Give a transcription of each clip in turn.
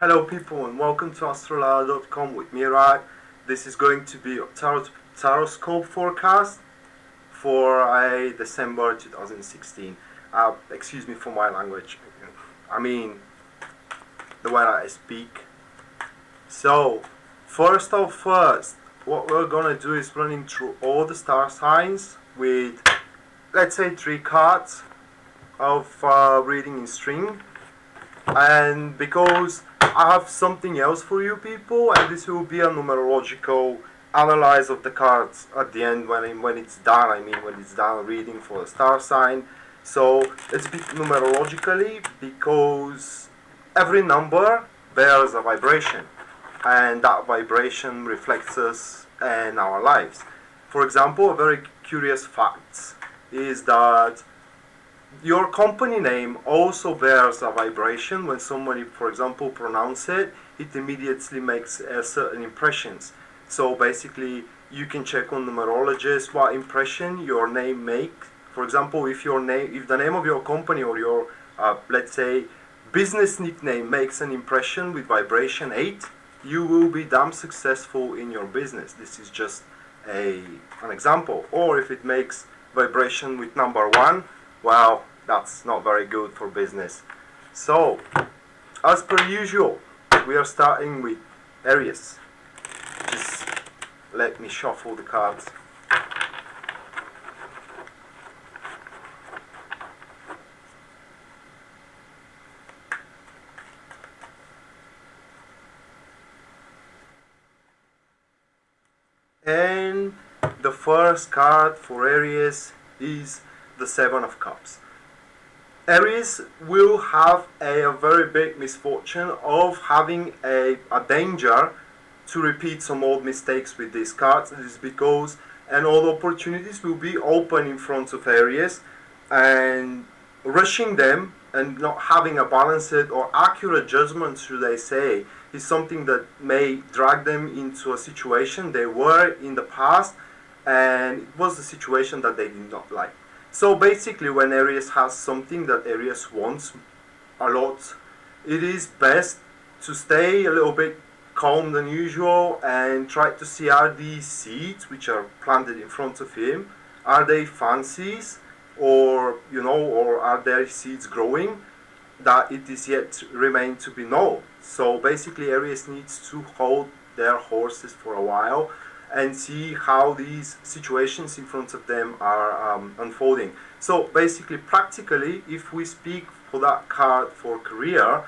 Hello people and welcome to Astrology.com with me, Rad. This is going to be a Tarot Tarotscope forecast for December 2016. Excuse me for my language. I mean, the way I speak. So, first, what we're gonna do is running through all the star signs with, let's say, 3 cards of reading in string. And because I have something else for you people, and this will be a numerological analyze of the cards at the end when it's done. I mean, when it's done reading for a star sign. So let's speak numerologically because every number bears a vibration, and that vibration reflects us in our lives. For example, a very curious fact is that your company name also bears a vibration. When somebody, for example, pronounce it, it immediately makes certain impressions. So basically, you can check on numerologists what impression your name makes. For example, if the name of your company or your, let's say, business nickname makes an impression with vibration 8, you will be damn successful in your business. This is just an example. Or if it makes vibration with number 1, well, that's not very good for business. So, as per usual, we are starting with Aries. Just let me shuffle the cards. And the first card for Aries is the 7 of Cups. Aries will have a very big misfortune of having a danger to repeat some old mistakes with these cards. This is because all opportunities will be open in front of Aries, and rushing them and not having a balanced or accurate judgment, should I say, is something that may drag them into a situation they were in the past, and it was a situation that they did not like. So basically, when Aries has something that Aries wants a lot, it is best to stay a little bit calm than usual and try to see, are these seeds which are planted in front of him, are they fancies, or or are there seeds growing that it is yet to remain to be known. So basically, Aries needs to hold their horses for a while and see how these situations in front of them are unfolding. So basically, practically, if we speak for that card for career,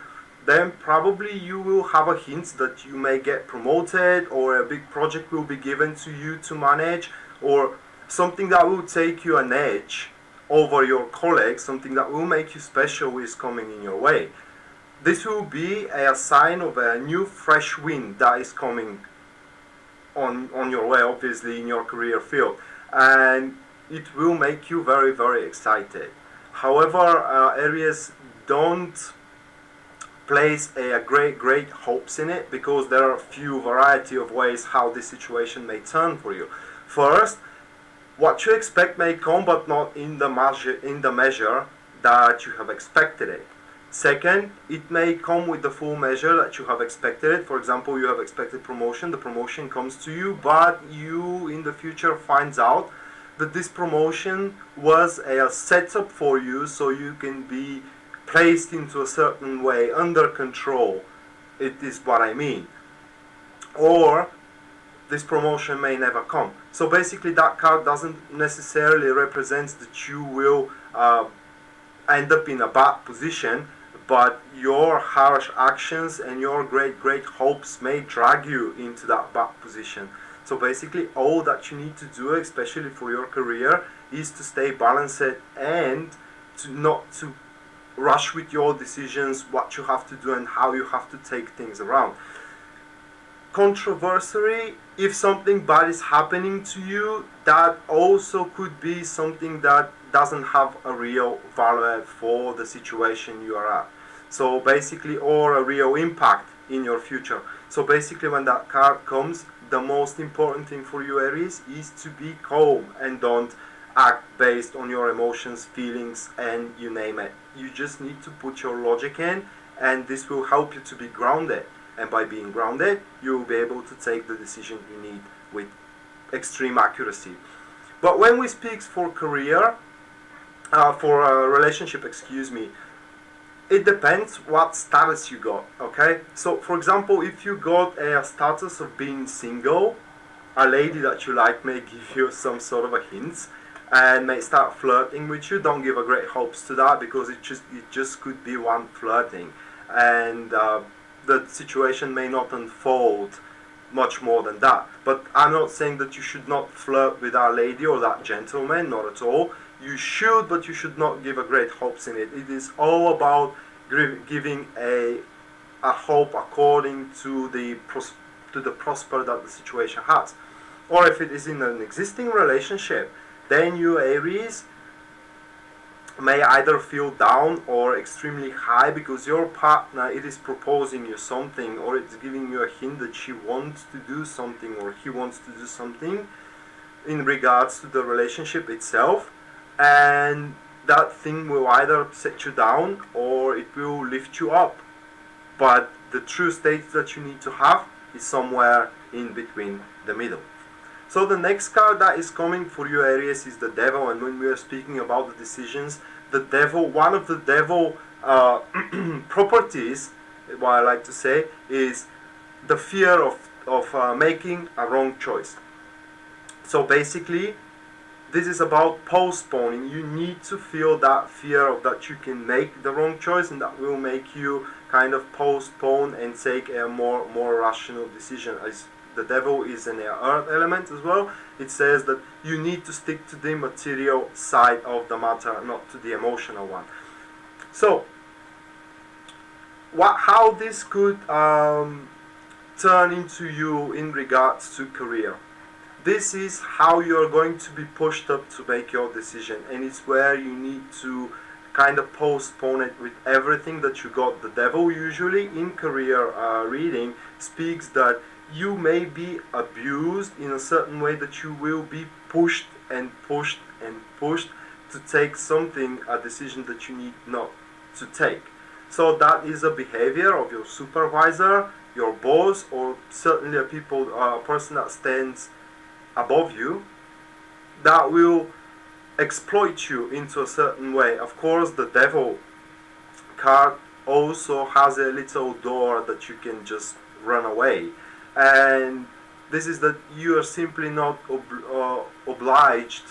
then probably you will have a hint that you may get promoted, or a big project will be given to you to manage, or something that will take you an edge over your colleagues, something that will make you special is coming in your way. This will be a sign of a new fresh wind that is coming on your way, obviously, in your career field, and it will make you very, very excited. However, Aries, don't place a great hopes in it, because there are a few variety of ways how this situation may turn for you. First, what you expect may come, but not in the measure that you have expected it. Second, it may come with the full measure that you have expected it. For example, you have expected promotion, the promotion comes to you, but you in the future finds out that this promotion was a setup for you so you can be placed into a certain way, under control. It is what I mean. Or this promotion may never come. So basically, that card doesn't necessarily represent that you will end up in a bad position, but your harsh actions and your great hopes may drag you into that bad position. So basically, all that you need to do, especially for your career, is to stay balanced and to not to rush with your decisions, what you have to do and how you have to take things around. Controversially, if something bad is happening to you, that also could be something that doesn't have a real value for the situation you are at. So basically, or a real impact in your future. So basically, when that card comes, the most important thing for you, Aries, is to be calm and don't act based on your emotions, feelings, and you name it. You just need to put your logic in and this will help you to be grounded, and by being grounded you will be able to take the decision you need with extreme accuracy. But when we speak for career, for a relationship, excuse me, it depends what status you got, okay? So for example, if you got a status of being single, a lady that you like may give you some sort of a hint and may start flirting with you. Don't give a great hopes to that, because it just could be one flirting, and the situation may not unfold much more than that. But I'm not saying that you should not flirt with our lady or that gentleman, not at all. You should, but you should not give a great hopes in it. It is all about giving a hope according to the prosper that the situation has. Or if it is in an existing relationship, then you Aries may either feel down or extremely high because your partner, it is proposing you something, or it's giving you a hint that she wants to do something or he wants to do something in regards to the relationship itself, and that thing will either set you down or it will lift you up. But the true state that you need to have is somewhere in between the middle. So the next card that is coming for you Aries is the Devil, and when we are speaking about the decisions, the Devil, one of the Devil properties, what I like to say, is the fear of making a wrong choice. So basically, this is about postponing. You need to feel that fear of that you can make the wrong choice, and that will make you kind of postpone and take a more rational decision. As the Devil is an earth element as well, it says that you need to stick to the material side of the matter, not to the emotional one. So, how this could turn into you in regards to career. This is how you're going to be pushed up to make your decision, and it's where you need to kind of postpone it with everything that you got. The Devil usually in career reading speaks that you may be abused in a certain way, that you will be pushed and pushed and pushed to take something, a decision that you need not to take. So that is a behavior of your supervisor, your boss, or certainly a person that stands above you, that will exploit you into a certain way. Of course, the Devil card also has a little door that you can just run away, and this is that you are simply not obliged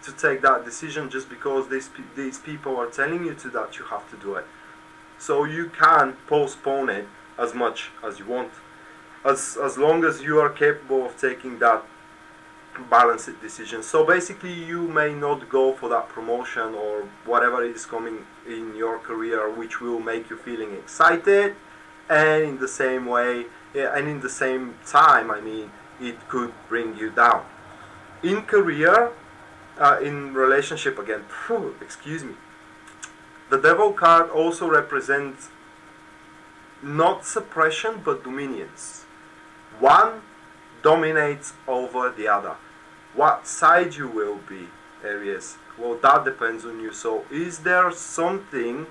to take that decision just because these people are telling you to, that you have to do it. So you can postpone it as much as you want, as long as you are capable of taking that balanced decision. So basically, you may not go for that promotion or whatever is coming in your career, which will make you feeling excited, and in the same way, and in the same time, I mean, it could bring you down. In career, in relationship again, excuse me, the Devil card also represents not suppression but dominions. One dominates over the other. What side you will be, Aries? Well, that depends on you. So is there something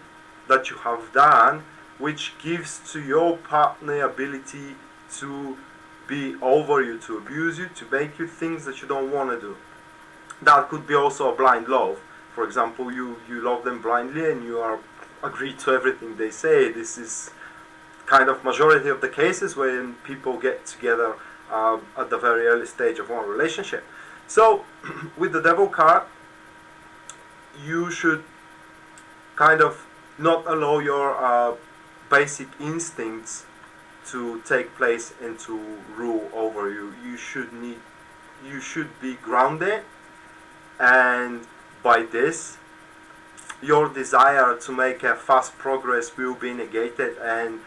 that you have done which gives to your partner ability to be over you, to abuse you, to make you things that you don't want to do? That could be also a blind love. For example, you love them blindly and you are agree to everything they say. This is kind of majority of the cases when people get together at the very early stage of one relationship. So with the Devil card, you should kind of not allow your basic instincts to take place and to rule over you. You should be grounded, and by this your desire to make a fast progress will be negated, and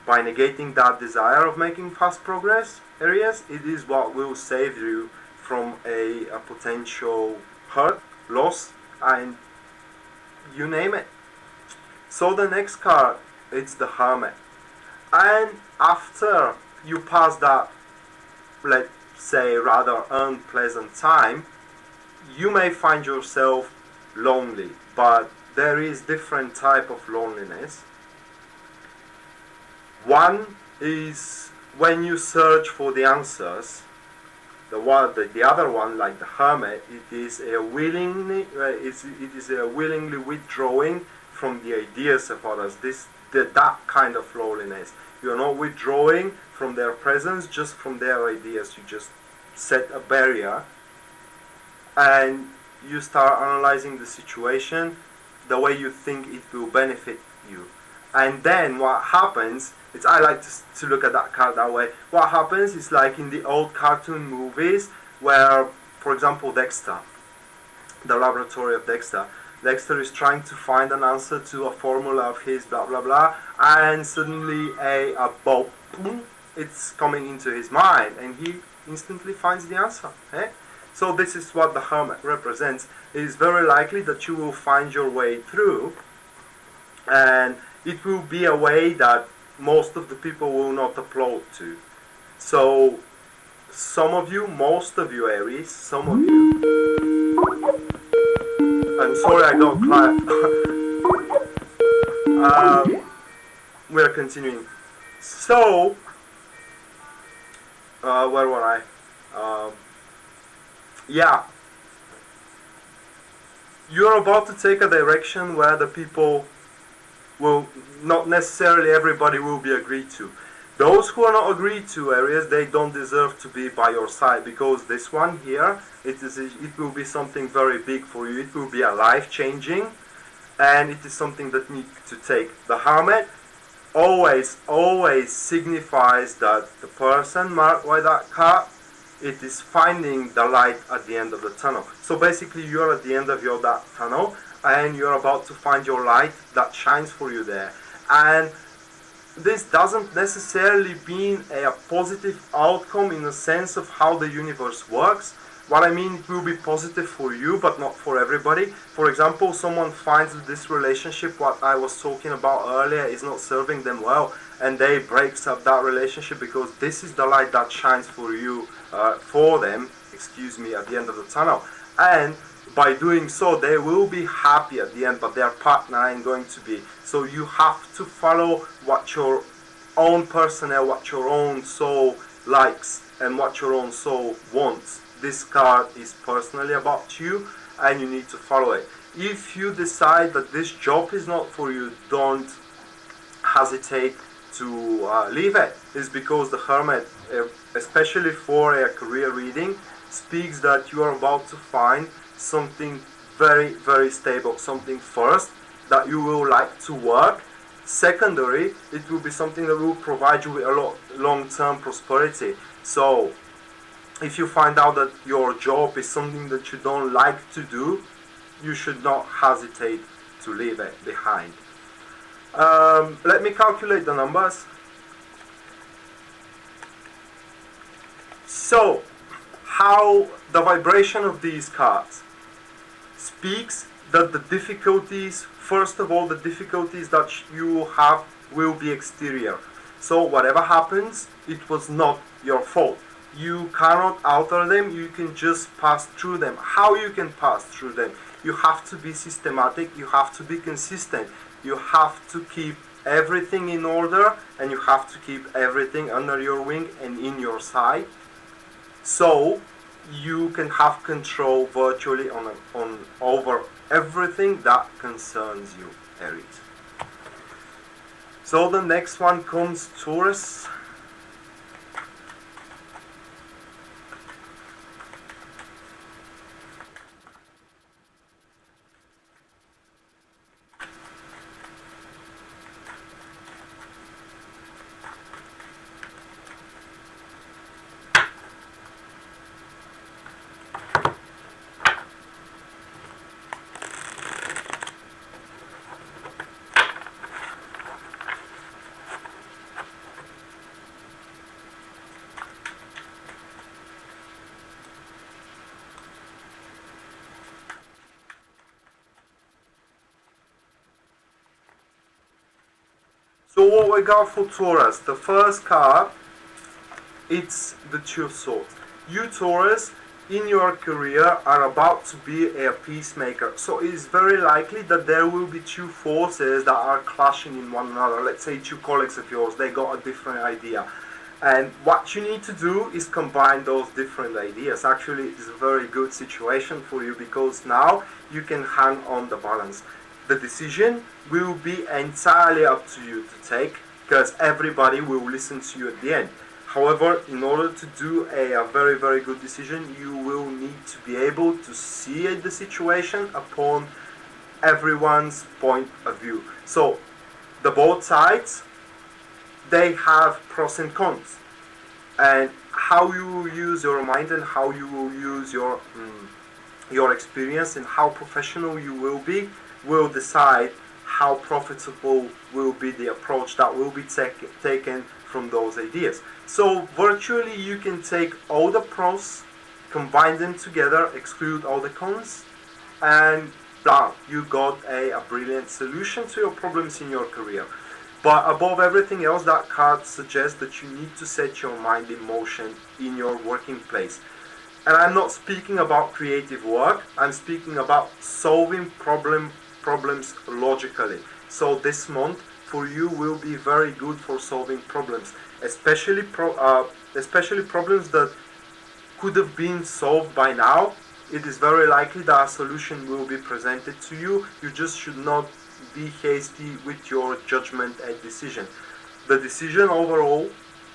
by negating that desire of making fast progress, Aries, it is what will save you from a potential hurt, loss, and you name it. So the next card, it's the Hermit. And after you pass that, let's say, rather unpleasant time, you may find yourself lonely, but there is different type of loneliness. One is when you search for the answers. The other one, like the hermit, it is a willingly withdrawing from the ideas of others. That kind of loneliness. You are not withdrawing from their presence, just from their ideas. You just set a barrier and you start analyzing the situation the way you think it will benefit you. And then what happens, I like to look at that card that way. What happens is like in the old cartoon movies where, for example, Dexter, the laboratory of Dexter. Dexter is trying to find an answer to a formula of his, blah blah blah, and suddenly a bulb, it's coming into his mind, and he instantly finds the answer. Eh? So this is what the hermit represents. It is very likely that you will find your way through, and it will be a way that most of the people will not applaud to. So some of you, most of you Aries, some of you, I'm sorry I got quiet. We're continuing. So, where were I? Yeah. You're about to take a direction where the people will, not necessarily everybody will be agreed to. Those who are not agreed to, Aries, they don't deserve to be by your side, because this one here, it will be something very big for you. It will be a life-changing, and it is something that needs to take. The Hermit always signifies that the person marked by that card, it is finding the light at the end of the tunnel. So basically, you're at the end of that tunnel, and you're about to find your light that shines for you there. And this doesn't necessarily mean a positive outcome in the sense of how the universe works. What I mean, it will be positive for you, but not for everybody. For example, someone finds that this relationship, what I was talking about earlier, is not serving them well, and they breaks up that relationship because this is the light that shines for you, for them, at the end of the tunnel. And by doing so, they will be happy at the end, but their partner ain't going to be. So you have to follow what your own personnel, what your own soul likes, and what your own soul wants. This card is personally about you, and you need to follow it. If you decide that this job is not for you, don't hesitate to leave it. It's because the Hermit, especially for a career reading, speaks that you are about to find something very, very stable, something first that you will like to work. Secondary, it will be something that will provide you with a lot long-term prosperity. So if you find out that your job is something that you don't like to do, you should not hesitate to leave it behind. Let me calculate the numbers. So, how the vibration of these cards speaks that the difficulties, first of all, the difficulties that you have will be exterior. So whatever happens, it was not your fault. You cannot alter them, you can just pass through them. How you can pass through them? You have to be systematic, you have to be consistent, you have to keep everything in order, and you have to keep everything under your wing and in your sight. So you can have control virtually over everything that concerns you, Aries. So the next one comes Taurus. So what we got for Taurus, the first card, it's the Two of Swords. You Taurus, in your career are about to be a peacemaker. So it is very likely that there will be two forces that are clashing in one another. Let's say two colleagues of yours, they got a different idea. And what you need to do is combine those different ideas. Actually, it's a very good situation for you because now you can hang on the balance. The decision will be entirely up to you to take because everybody will listen to you at the end. However, in order to do a very, very good decision, you will need to be able to see the situation upon everyone's point of view. So, the both sides, they have pros and cons. And how you will use your mind and how you will use your experience and how professional you will be will decide how profitable will be the approach that will be taken from those ideas. So virtually you can take all the pros, combine them together, exclude all the cons, and blah, you got a brilliant solution to your problems in your career. But above everything else, that card suggests that you need to set your mind in motion in your working place. And I'm not speaking about creative work, I'm speaking about solving problems logically. So this month for you will be very good for solving problems, especially problems that could have been solved by now. It is very likely that a solution will be presented to you. You just should not be hasty with your judgment and decision. The decision overall,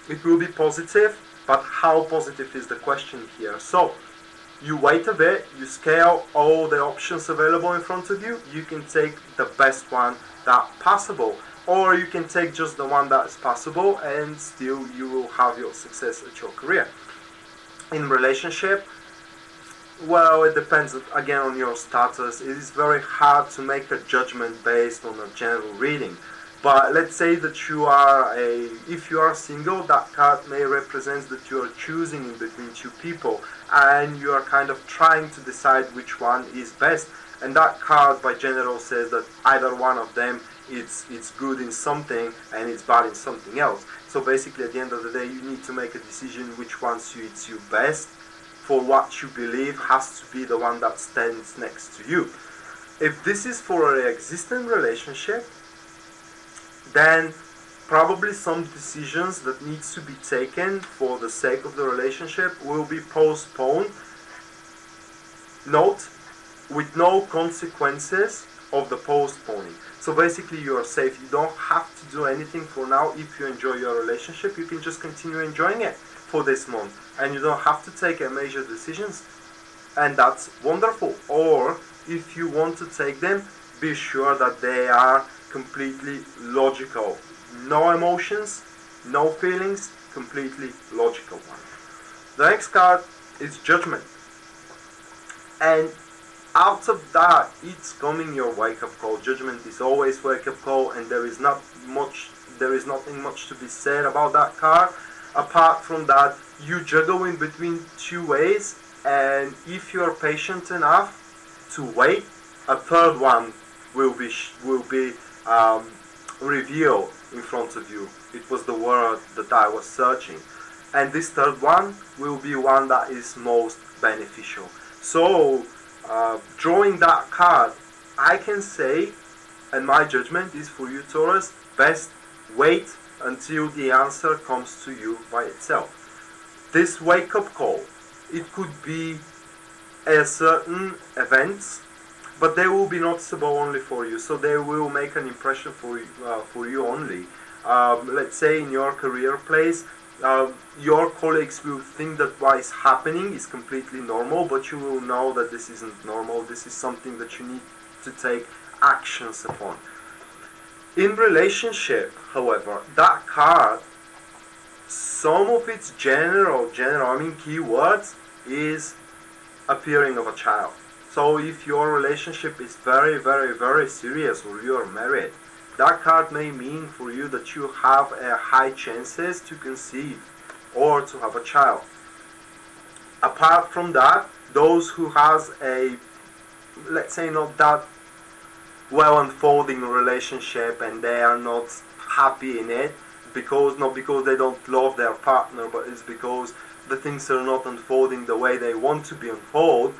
it will be positive, but how positive is the question here? So you wait a bit, you scale all the options available in front of you, you can take the best one that's possible, or you can take just the one that is possible and still you will have your success at your career. In relationship, well, it depends again on your status. It is very hard to make a judgment based on a general reading. But let's say that if you are single, that card may represent that you are choosing in between two people and you are kind of trying to decide which one is best. And that card by general says that either one of them it's good in something and it's bad in something else. So basically at the end of the day you need to make a decision which one suits you best. For what you believe has to be the one that stands next to you. If this is for an existing relationship, then probably some decisions that needs to be taken for the sake of the relationship will be postponed. Note, with no consequences of the postponing. So basically you are safe. You don't have to do anything for now. If you enjoy your relationship, you can just continue enjoying it for this month. And you don't have to take a major decisions. And that's wonderful. Or if you want to take them, be sure that they are completely logical. No emotions, no feelings, completely logical one. The next card is Judgment. And out of that, it's coming your wake-up call. Judgment is always wake-up call, and there is nothing much to be said about that card. Apart from that, you juggle in between two ways, and if you are patient enough to wait, a third one will be revealed in front of you. It was the word that I was searching, and this third one will be one that is most beneficial. So drawing that card, I can say, and my judgment is for you, Taurus, best wait until the answer comes to you by itself. This wake-up call, it could be a certain event, but they will be noticeable only for you, so they will make an impression for you only. Let's say in your career place, your colleagues will think that what is happening is completely normal, but you will know that this isn't normal. This is something that you need to take actions upon. In relationship, however, that card, some of its general keywords is appearing of a child. So if your relationship is very, very, very serious, or you are married, that card may mean for you that you have a high chances to conceive or to have a child. Apart from that, those who has a, let's say, not that well unfolding relationship and they are not happy in it, because not because they don't love their partner, but it's because the things are not unfolding the way they want to be unfold,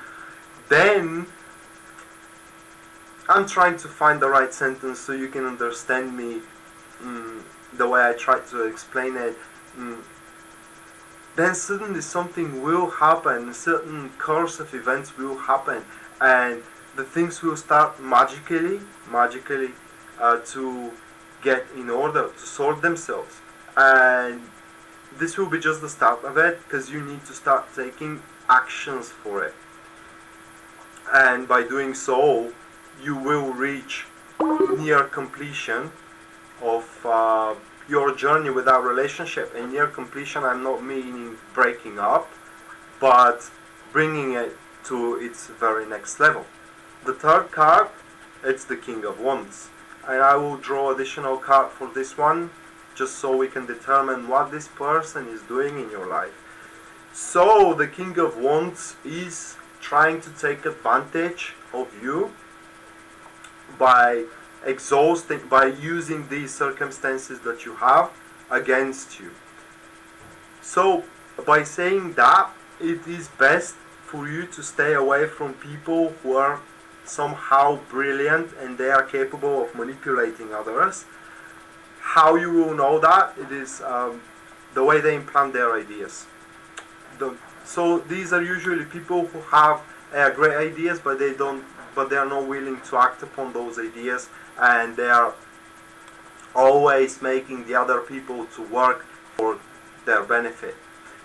then I'm trying to find the right sentence so you can understand me the way I try to explain it. Then suddenly something will happen, a certain course of events will happen, and the things will start magically to get in order, to sort themselves. And this will be just the start of it, because you need to start taking actions for it. And by doing so, you will reach near completion of your journey with our relationship. And near completion, I'm not meaning breaking up, but bringing it to its very next level. The third card, it's the King of Wands, and I will draw additional card for this one, just so we can determine what this person is doing in your life. So the King of Wands is trying to take advantage of you by using these circumstances that you have against you. So by saying that, it is best for you to stay away from people who are somehow brilliant and they are capable of manipulating others. How you will know that? It is the way they implant their ideas. So these are usually people who have great ideas, but they are not willing to act upon those ideas, and they are always making the other people to work for their benefit.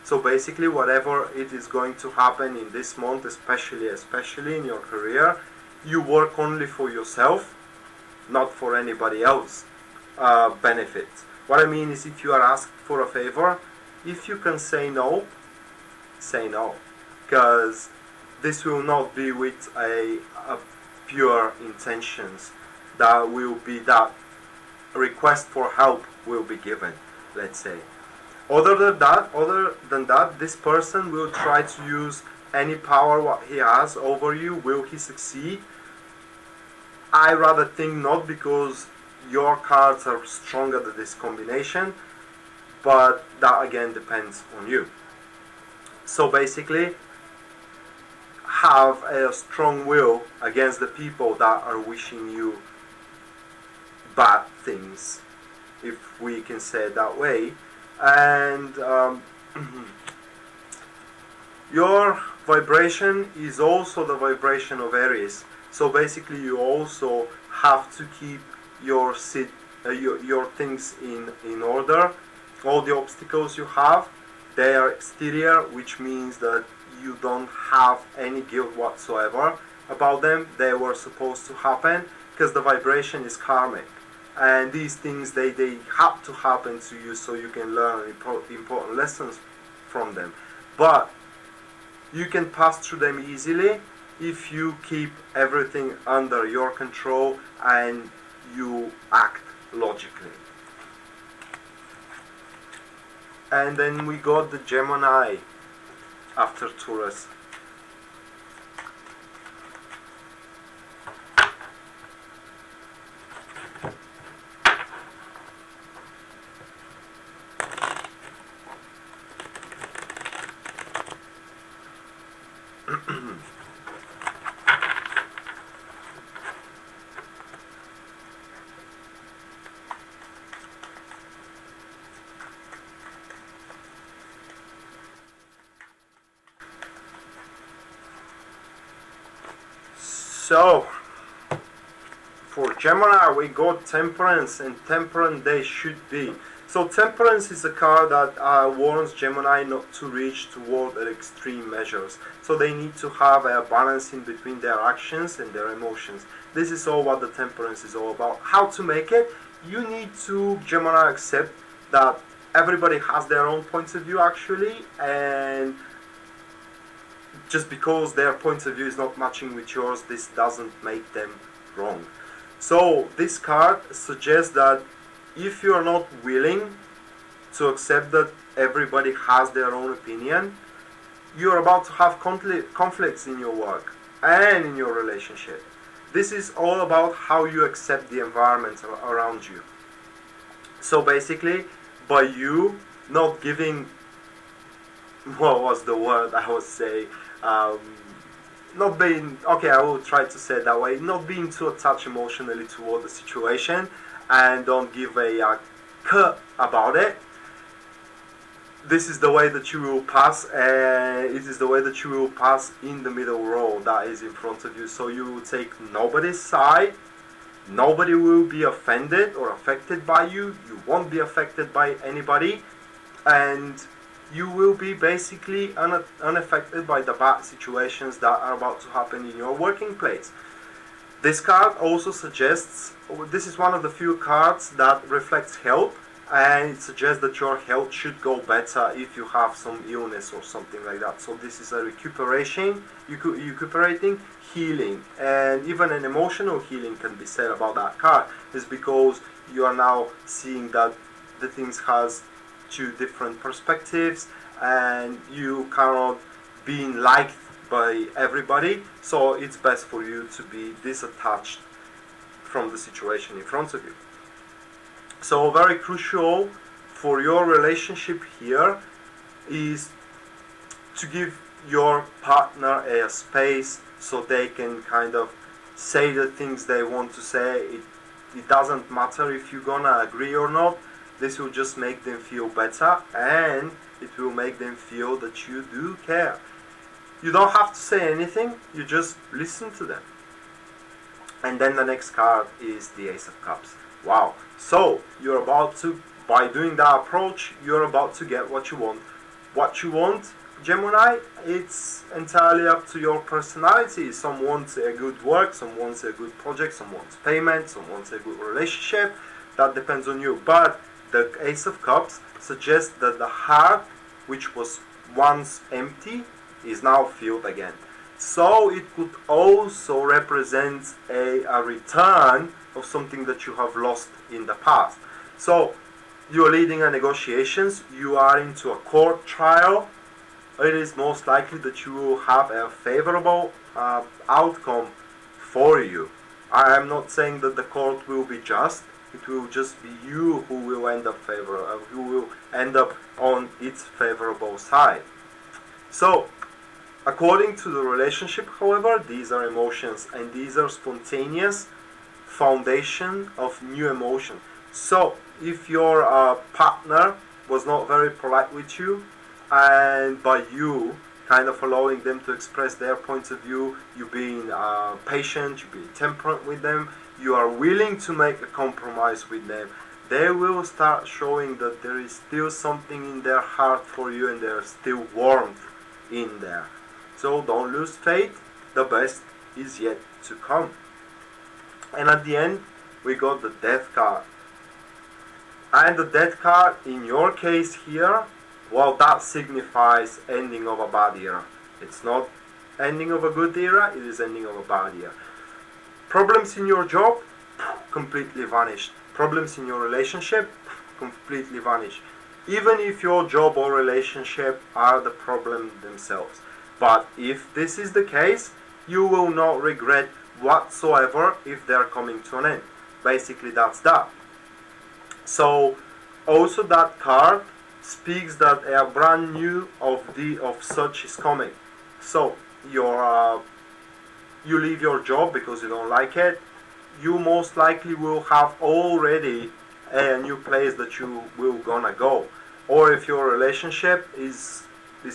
So basically, whatever it is going to happen in this month, especially in your career, you work only for yourself, not for anybody else benefit. What I mean is, if you are asked for a favor, if you can say no, say no, because this will not be with a pure intentions. That will be that request for help will be given, let's say. Other than that, this person will try to use any power what he has over you. Will he succeed? I rather think not, because your cards are stronger than this combination, but that again depends on you. So basically, have a strong will against the people that are wishing you bad things, if we can say it that way. And your vibration is also the vibration of Aries. So basically, you also have to keep your things in order. All the obstacles you have, they are exterior, which means that you don't have any guilt whatsoever about them. They were supposed to happen because the vibration is karmic, and these things they have to happen to you so you can learn important lessons from them. But you can pass through them easily if you keep everything under your control and you act logically. And then we got the Gemini after Taurus. So, for Gemini we got Temperance, and Temperance they should be. So Temperance is a card that warns Gemini not to reach toward extreme measures. So they need to have a balance in between their actions and their emotions. This is all what the Temperance is all about. How to make it? You need to, Gemini, accept that everybody has their own points of view actually, and just because their point of view is not matching with yours, this doesn't make them wrong. So this card suggests that if you are not willing to accept that everybody has their own opinion, you are about to have conflicts in your work and in your relationship. This is all about how you accept the environment around you. So basically, by you not giving, what was the word I would say, not being, okay, I will try to say it that way, not being too attached emotionally toward the situation, and don't give a cut about it. This is the way that you will pass, and it is the way that you will pass in the middle road that is in front of you. So you will take nobody's side. Nobody will be offended or affected by you. You won't be affected by anybody, and you will be basically unaffected by the bad situations that are about to happen in your working place. This card also suggests, this is one of the few cards that reflects health, and it suggests that your health should go better if you have some illness or something like that. So this is a recuperating, healing, and even an emotional healing can be said about that card. Is because you are now seeing that the things has two different perspectives, and you cannot be liked by everybody, so it's best for you to be disattached from the situation in front of you. So very crucial for your relationship here is to give your partner a space so they can kind of say the things they want to say. It doesn't matter if you're gonna agree or not. This will just make them feel better, and it will make them feel that you do care. You don't have to say anything, you just listen to them. And then the next card is the Ace of Cups. Wow. So you're about to, by doing that approach, you're about to get what you want. What you want, Gemini, it's entirely up to your personality. Some want a good work, some wants a good project, some wants payment, some wants a good relationship. That depends on you. But the Ace of Cups suggests that the heart, which was once empty, is now filled again. So it could also represent a return of something that you have lost in the past. So you are leading a negotiations, you are into a court trial. It is most likely that you will have a favorable outcome for you. I am not saying that the court will be just. It will just be you who will end up on its favorable side. So according to the relationship, however, these are emotions, and these are spontaneous foundation of new emotion. So if your partner was not very polite with you, and by you kind of allowing them to express their points of view, you being patient, you being temperate with them, you are willing to make a compromise with them, they will start showing that there is still something in their heart for you, and there is still warmth in there. So don't lose faith, the best is yet to come. And at the end, we got the Death card. And the Death card, in your case here, well, that signifies ending of a bad era. It's not ending of a good era, it is ending of a bad era. Problems in your job, completely vanished. Problems in your relationship, completely vanished. Even if your job or relationship are the problem themselves. But if this is the case, you will not regret whatsoever if they're coming to an end. Basically, that's that. So also that card speaks that a brand new of such is coming. So you leave your job because you don't like it. You most likely will have already a new place that you will gonna go. Or if your relationship is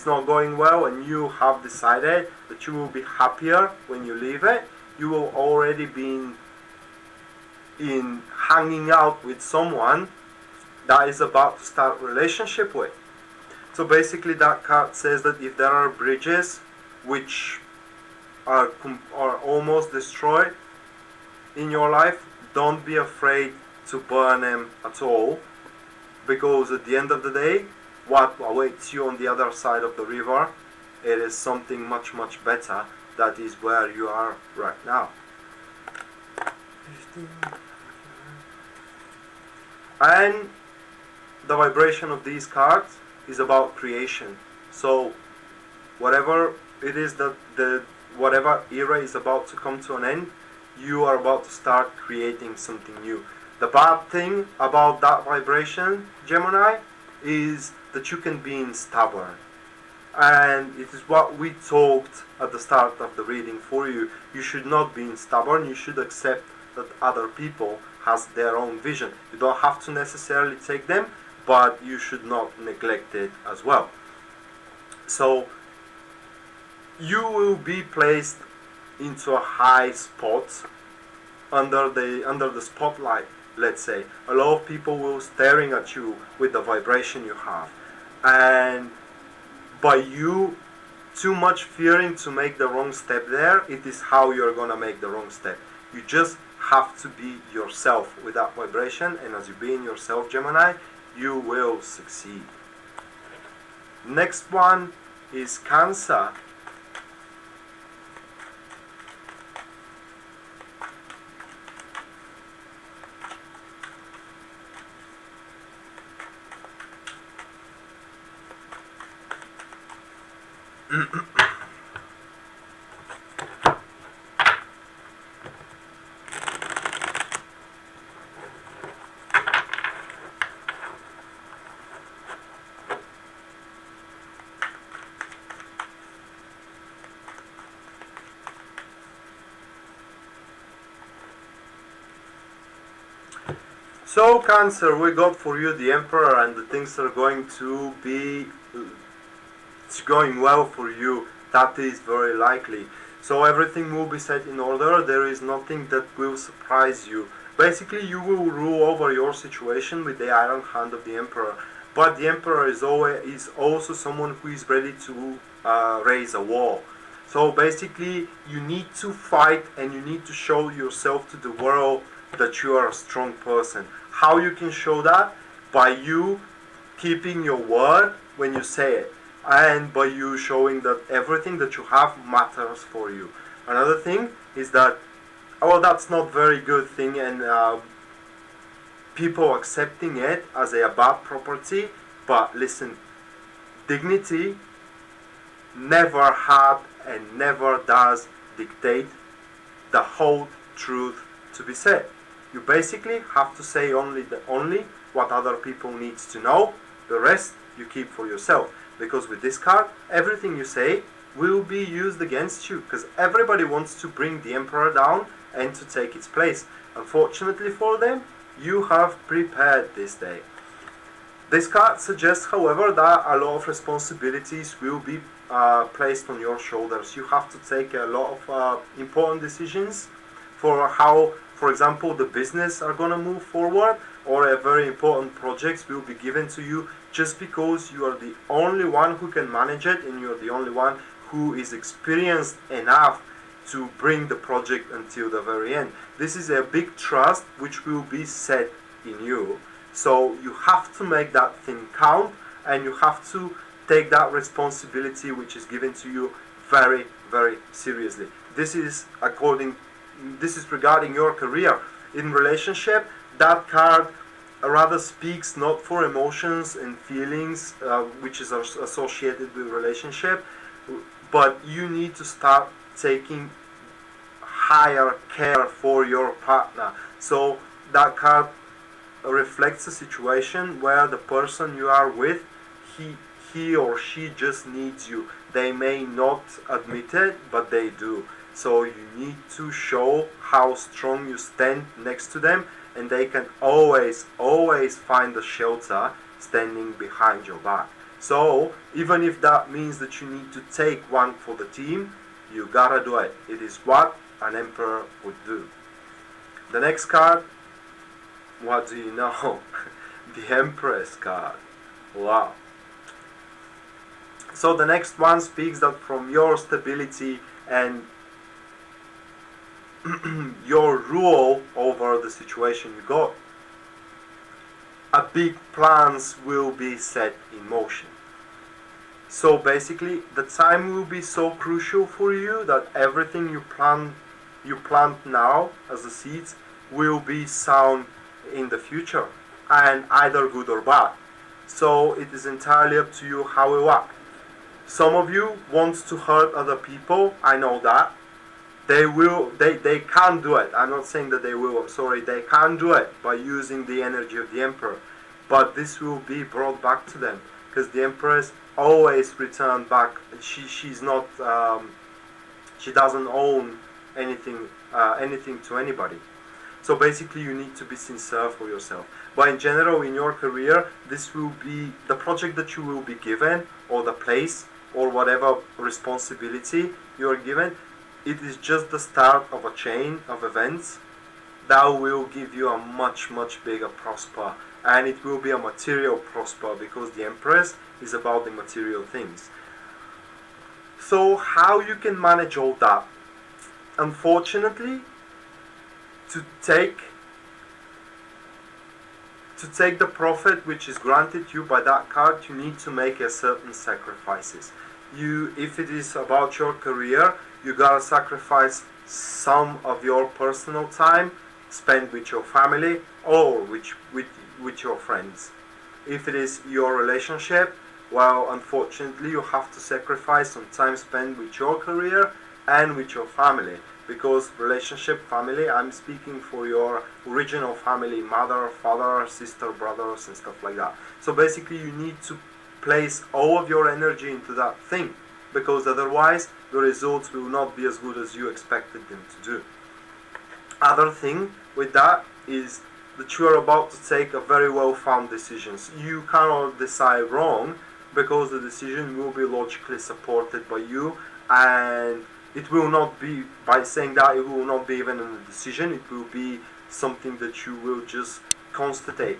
not going well and you have decided that you will be happier when you leave it, you will already be in hanging out with someone that is about to start a relationship with. So basically that card says that if there are bridges which are almost destroyed in your life, don't be afraid to burn them at all, because at the end of the day, what awaits you on the other side of the river, it is something much, much better. That is where you are right now. And the vibration of these cards is about creation. So whatever it is that whatever era is about to come to an end, you are about to start creating something new. The bad thing about that vibration, Gemini, is that you can be stubborn. And it is what we talked at the start of the reading for you. You should not be stubborn. You should accept that other people has their own vision. You don't have to necessarily take them, but you should not neglect it as well. So you will be placed into a high spot under the spotlight, let's say. A lot of people will staring at you with the vibration you have, and by you too much fearing to make the wrong step there, it is how you're gonna make the wrong step. You just have to be yourself with that vibration, and as you being yourself, Gemini, you will succeed. Next one is Cancer. So Cancer, we got for you the Emperor, and the things are going to be going well for you. That is very likely. So everything will be set in order. There is nothing that will surprise you. Basically, you will rule over your situation with the iron hand of the Emperor. But the Emperor is also someone who is ready to raise a war. So basically, you need to fight, and you need to show yourself to the world that you are a strong person. How you can show that? By you keeping your word when you say it, and by you showing that everything that you have matters for you. Another thing is that, oh, that's not very good thing, and people accepting it as a bad property. But listen, dignity never had and never does dictate the whole truth to be said. You basically have to say only what other people need to know. The rest you keep for yourself. Because with this card, everything you say will be used against you. Because everybody wants to bring the Emperor down and to take its place. Unfortunately for them, you have prepared this day. This card suggests, however, that a lot of responsibilities will be placed on your shoulders. You have to take a lot of important decisions for how, for example, the business are going to move forward, or a very important project will be given to you just because you are the only one who can manage it, and you are the only one who is experienced enough to bring the project until the very end. This is a big trust which will be set in you. So you have to make that thing count, and you have to take that responsibility which is given to you very, very seriously. This is regarding your career. In relationship, that card rather speaks not for emotions and feelings which is associated with relationship, but you need to start taking higher care for your partner. So that card reflects a situation where the person you are with, he or she just needs you. They may not admit it, but they do. So you need to show how strong you stand next to them, and they can always find a shelter standing behind your back. So even if that means that you need to take one for the team, you gotta do it. It is what an Emperor would do. The next card, what do you know? The Empress card. Wow. So the next one speaks that from your stability and your rule over the situation you got, a big plans will be set in motion. So basically the time will be so crucial for you that everything you plant now as the seeds will be sown in the future, and either good or bad. So it is entirely up to you how you act. Some of you want to hurt other people, I know that. they can't do it. I'm not saying that they will, I'm sorry, they can't do it by using the energy of the Emperor. But this will be brought back to them, because the Empress always return back. She's not, she doesn't own anything to anybody. So basically you need to be sincere for yourself. But in general, in your career, this will be the project that you will be given, or the place, or whatever responsibility you are given. It is just the start of a chain of events that will give you a much bigger prosper, and it will be a material prosper, because the Empress is about the material things. So how you can manage all that? Unfortunately, to take the profit which is granted you by that card, you need to make a certain sacrifices. If it is about your career, you gotta sacrifice some of your personal time spent with your family, or with your friends. If it is your relationship, well, unfortunately you have to sacrifice some time spent with your career and with your family. Because relationship, family, I'm speaking for your original family, mother, father, sister, brothers, and stuff like that. So basically you need to place all of your energy into that thing, because otherwise the results will not be as good as you expected them to do. Other thing with that is that you are about to take a very well-found decision. You cannot decide wrong, because the decision will be logically supported by you, and it will not be, by saying that, it will not be even a decision, it will be something that you will just constate.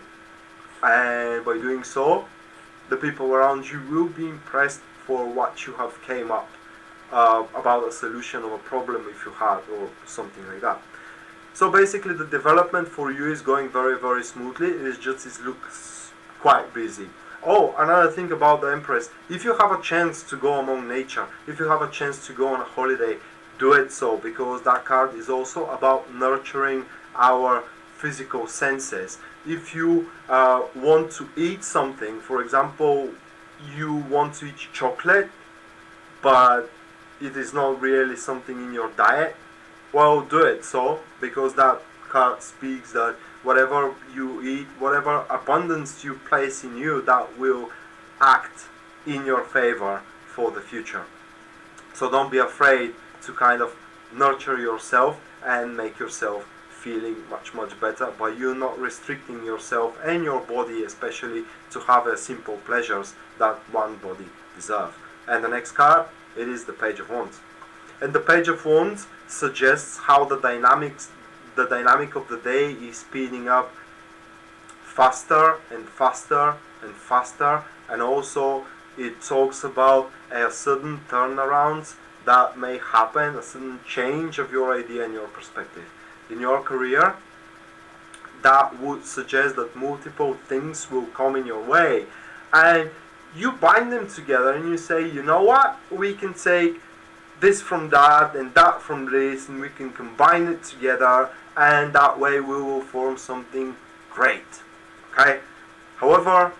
And by doing so, the people around you will be impressed for what you have came up about a solution of a problem if you had, or something like that. So basically the development for you is going very smoothly. It looks quite busy. Oh, another thing about the Empress, if you have a chance to go among nature, if you have a chance to go on a holiday, do it so, because that card is also about nurturing our physical senses. If you want to eat something, for example, you want to eat chocolate, but it is not really something in your diet, well, do it so, because that card speaks that whatever you eat, whatever abundance you place in you, that will act in your favor for the future. So don't be afraid to kind of nurture yourself and make yourself feeling much better by you not restricting yourself and your body, especially, to have simple pleasures that one body deserves. And the next card, it is the Page of Wands. And the Page of Wands suggests how the dynamic of the day is speeding up faster and faster and faster, and also it talks about a sudden turnaround that may happen, a sudden change of your idea and your perspective. In your career, that would suggest that multiple things will come in your way, and you bind them together and you say, you know what, we can take this from that and that from this, and we can combine it together, and that way we will form something great. Okay? However,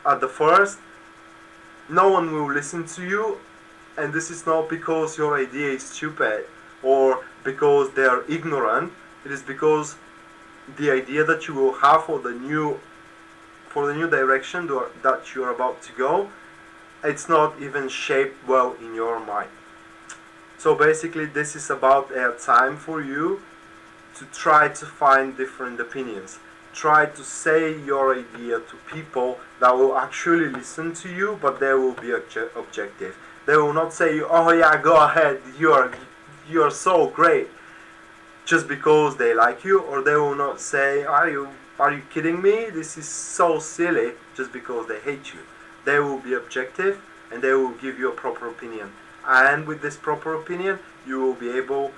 at the first, no one will listen to you, and this is not because your idea is stupid or because they are ignorant. It is because the idea that you will have for the new direction that you are about to go, it's not even shaped well in your mind. So basically this is about a time for you to try to find different opinions. Try to say your idea to people that will actually listen to you, but they will be objective. They will not say, oh yeah, go ahead, you are so great, just because they like you, or they will not say, are you kidding me? This is so silly, just because they hate you. They will be objective and they will give you a proper opinion. And with this proper opinion, you will be able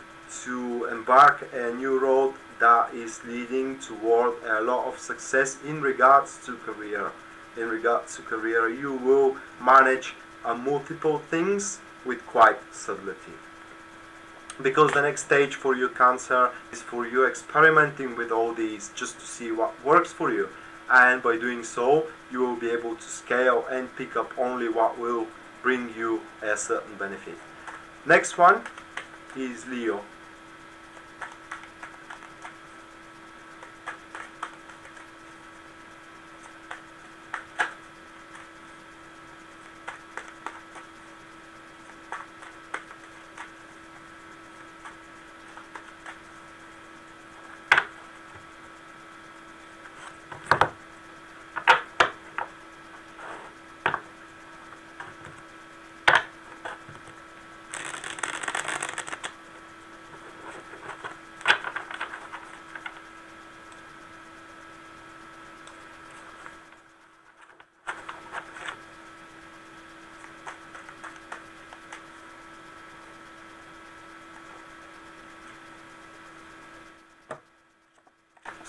to embark a new road that is leading toward a lot of success in regards to career. In regards to career, you will manage multiple things with quite subtlety. Because the next stage for you, Cancer, is for you experimenting with all these just to see what works for you. And by doing so, you will be able to scale and pick up only what will bring you a certain benefit. Next one is Leo.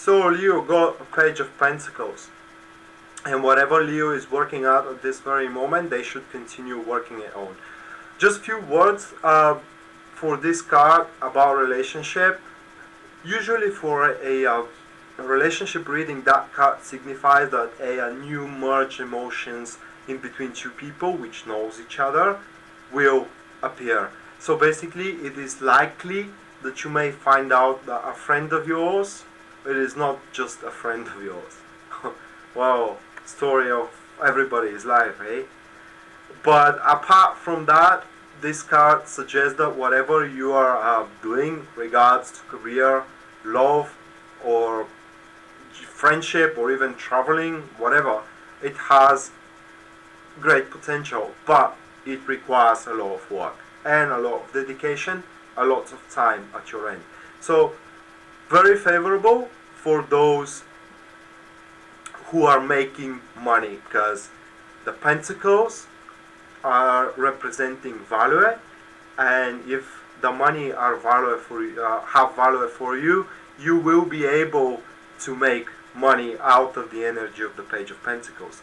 So Leo got a Page of Pentacles. And whatever Leo is working out at this very moment, they should continue working it on. Just few words for this card about relationship. Usually for a relationship reading, that card signifies that a new merge emotions in between two people which knows each other will appear. So basically it is likely that you may find out that a friend of yours, it is not just a friend of yours. Wow, story of everybody's life, eh? But apart from that, this card suggests that whatever you are doing regards to career, love, or friendship, or even traveling, whatever, it has great potential, but it requires a lot of work and a lot of dedication, a lot of time at your end. So very favorable for those who are making money, because the pentacles are representing value, and if the money are value for have value for you, you will be able to make money out of the energy of the Page of Pentacles.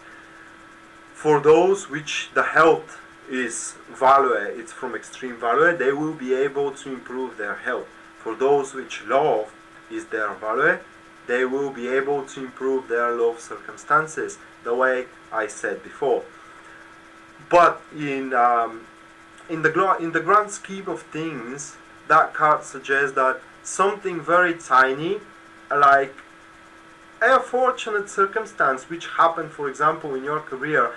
For those which the health is value, it's from extreme value, they will be able to improve their health. For those which love is their value, they will be able to improve their love circumstances, the way I said before. But in the grand scheme of things, that card suggests that something very tiny, like a fortunate circumstance which happened, for example, in your career,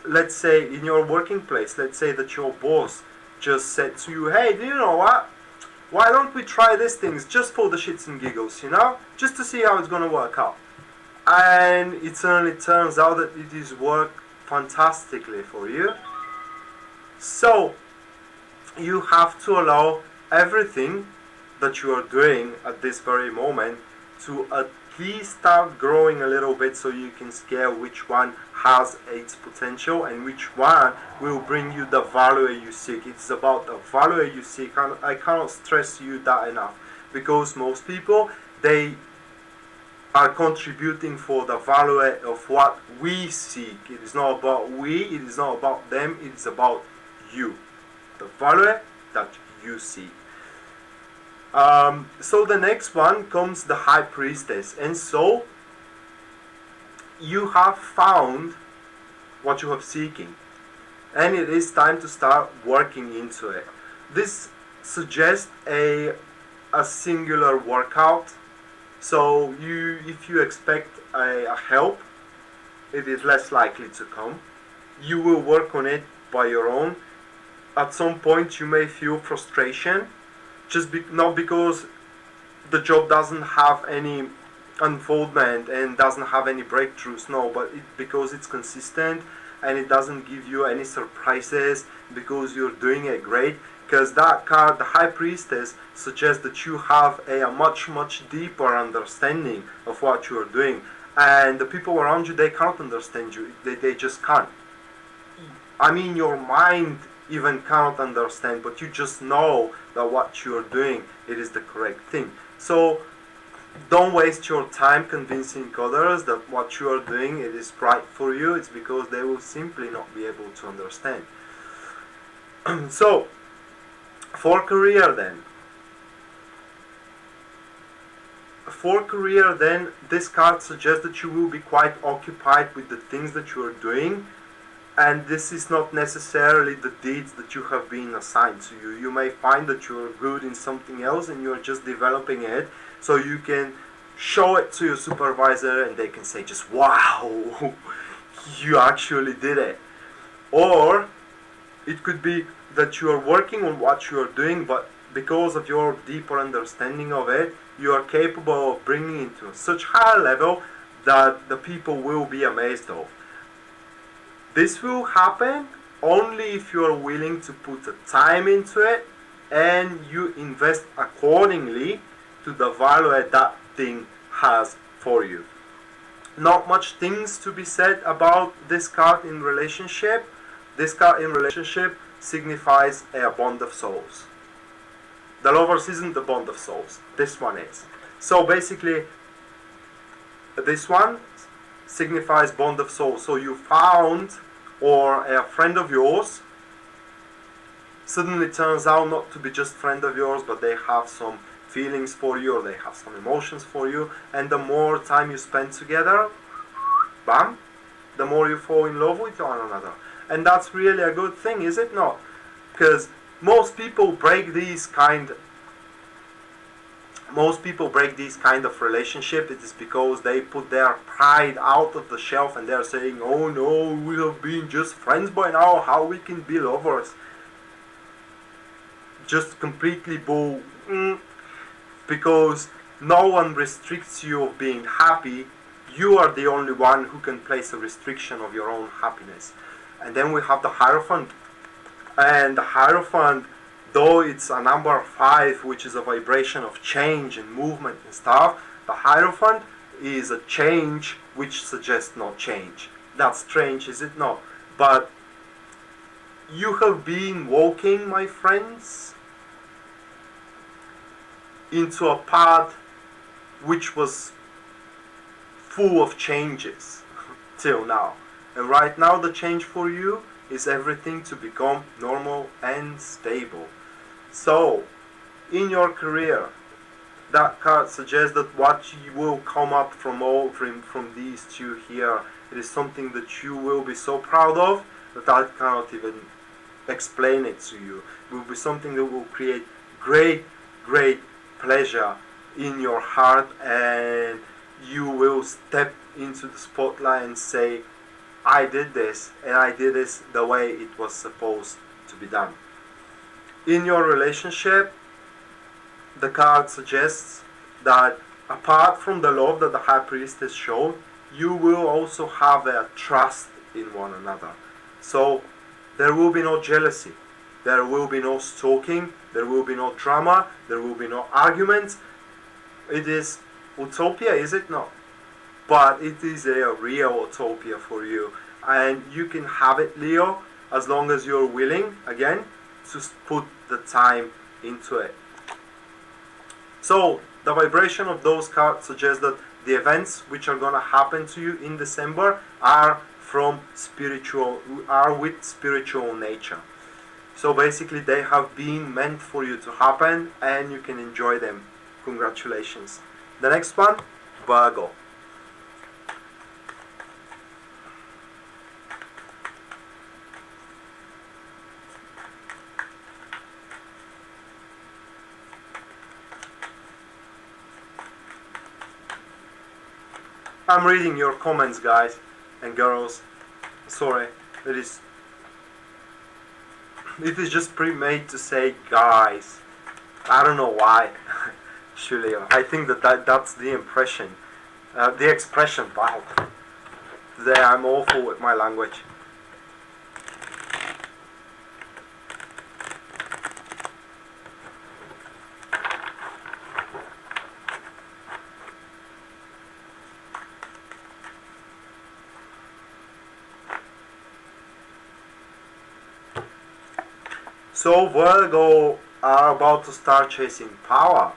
let's say in your working place, let's say that your boss just said to you, hey, do you know what? Why don't we try these things just for the shits and giggles, you know? Just to see how it's going to work out. And it certainly turns out that it is worked fantastically for you. So you have to allow everything that you are doing at this very moment to at least start growing a little bit, so you can scale which one has its potential and which one will bring you the value you seek. It's about the value you seek, and I cannot stress you that enough, because most people, they are contributing for the value of what we seek. It is not about we, it is not about them, it is about you, the value that you seek. So the next one comes the High Priestess, and so you have found what you have seeking, and it is time to start working into it. This suggests a singular workout. So if you expect a help, it is less likely to come. You will work on it by your own. At some point you may feel frustration, not because the job doesn't have any unfoldment and doesn't have any breakthroughs, no, but because it's consistent and it doesn't give you any surprises, because you're doing it great. Because that card, the High Priestess, suggests that you have a much deeper understanding of what you are doing, and the people around you, they can't understand you. They just can't. I mean, your mind even cannot understand, but you just know that what you're doing, it is the correct thing. So don't waste your time convincing others that what you are doing, it is right for you. It's because they will simply not be able to understand. So for career then, this card suggests that you will be quite occupied with the things that you are doing, and this is not necessarily the deeds that you have been assigned to you. You may find that you are good in something else and you are just developing it, so you can show it to your supervisor and they can say just, wow, you actually did it. Or it could be that you are working on what you are doing, but because of your deeper understanding of it, you are capable of bringing it to such high level that the people will be amazed of. This will happen only if you are willing to put the time into it and you invest accordingly to the value that thing has for you. Not much things to be said about this card in relationship. This card in relationship signifies a bond of souls. The Lovers isn't the bond of souls. This one is. So basically, This one signifies bond of soul. So you found, or a friend of yours suddenly turns out not to be just friend of yours, but they have some feelings for you, or they have some emotions for you, and the more time you spend together, bam, the more you fall in love with one another. And that's really a good thing, is it not? Because most people break these kind of relationship. It is because they put their pride out of the shelf and they're saying, oh no, we have been just friends by now, how we can be lovers? Just completely bull. Because no one restricts you of being happy. You are the only one who can place a restriction of your own happiness. And then we have the Hierophant. And the Hierophant, though it's a number 5, which is a vibration of change and movement and stuff, the Hierophant is a change which suggests no change. That's strange, is it not? But you have been walking, my friends, into a path which was full of changes till now. And right now the change for you is everything to become normal and stable. So, in your career, that card suggests that what you will come up from these two here, it is something that you will be so proud of that I cannot even explain it to you. It will be something that will create great pleasure in your heart, and you will step into the spotlight and say, I did this, and I did this the way it was supposed to be done. In your relationship, the card suggests that apart from the love that the High Priestess showed, you will also have a trust in one another. So there will be no jealousy, there will be no stalking, there will be no drama, there will be no arguments. It is utopia, is it not? But it is a real utopia for you, and you can have it, Leo, as long as you're willing, again, to put the time into it. So the vibration of those cards suggests that the events which are going to happen to you in December are with spiritual nature. So basically they have been meant for you to happen, and you can enjoy them. Congratulations. The next one, Virgo. I'm reading your comments, guys and girls. Sorry, it is just pre-made to say guys. I don't know why. Actually, I think that's the impression, the expression. Wow. Today I'm awful with my language. So Virgo are about to start chasing power.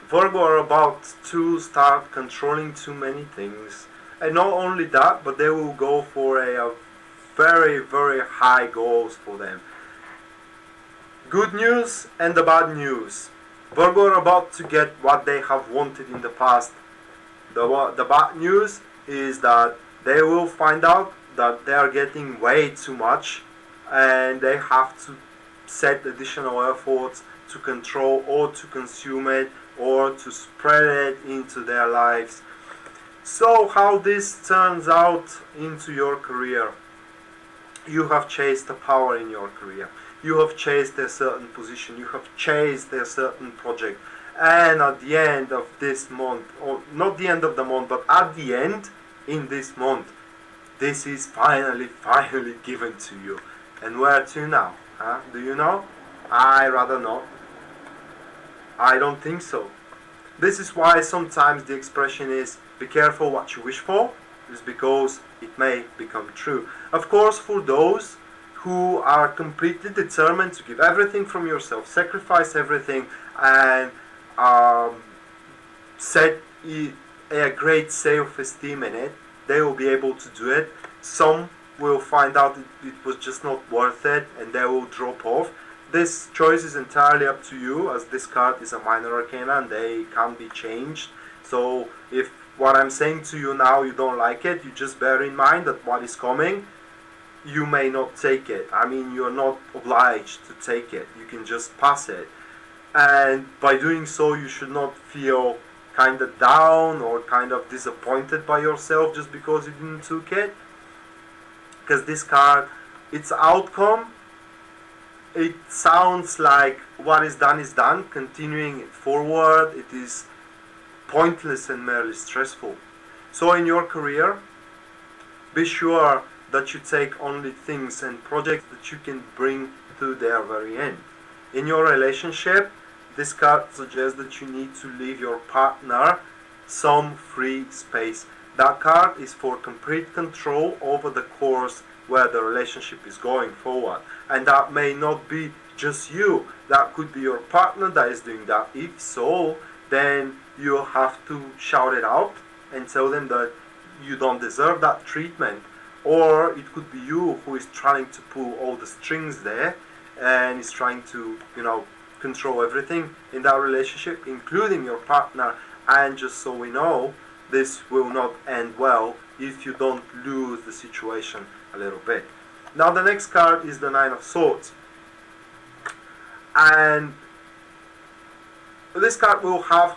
Virgo are about to start controlling too many things. And not only that, but they will go for a very high goals for them. Good news and the bad news. Virgo are about to get what they have wanted in the past. The bad news is that they will find out that they are getting way too much, and they have to set additional efforts to control or to consume it or to spread it into their lives. So how this turns out into your career? You have chased the power in your career. You have chased a certain position. You have chased a certain project. And at the end of this month, or not the end of the month, but at the end in this month, this is finally given to you. And where to now? Huh? Do you know? I rather not. I don't think so. This is why sometimes the expression is be careful what you wish for, is because it may become true. Of course, for those who are completely determined to give everything from yourself, sacrifice everything, and set a great self-esteem in it, they will be able to do it. Some will find out it was just not worth it and they will drop off. This choice is entirely up to you, as this card is a minor arcana and they can't be changed. So if what I'm saying to you now you don't like it, you just bear in mind that what is coming, you may not take it. I mean, you're not obliged to take it. You can just pass it. And by doing so, you should not feel kind of down or kind of disappointed by yourself just because you didn't took it. Because this card, its outcome, it sounds like what is done, continuing it forward, it is pointless and merely stressful. So in your career, be sure that you take only things and projects that you can bring to their very end. In your relationship, this card suggests that you need to leave your partner some free space. That card is for complete control over the course where the relationship is going forward. And that may not be just you. That could be your partner that is doing that. If so, then you have to shout it out and tell them that you don't deserve that treatment. Or it could be you who is trying to pull all the strings there and is trying to, control everything in that relationship, including your partner. And just so we know, this will not end well if you don't lose the situation a little bit. Now the next card is the Nine of Swords. And this card will have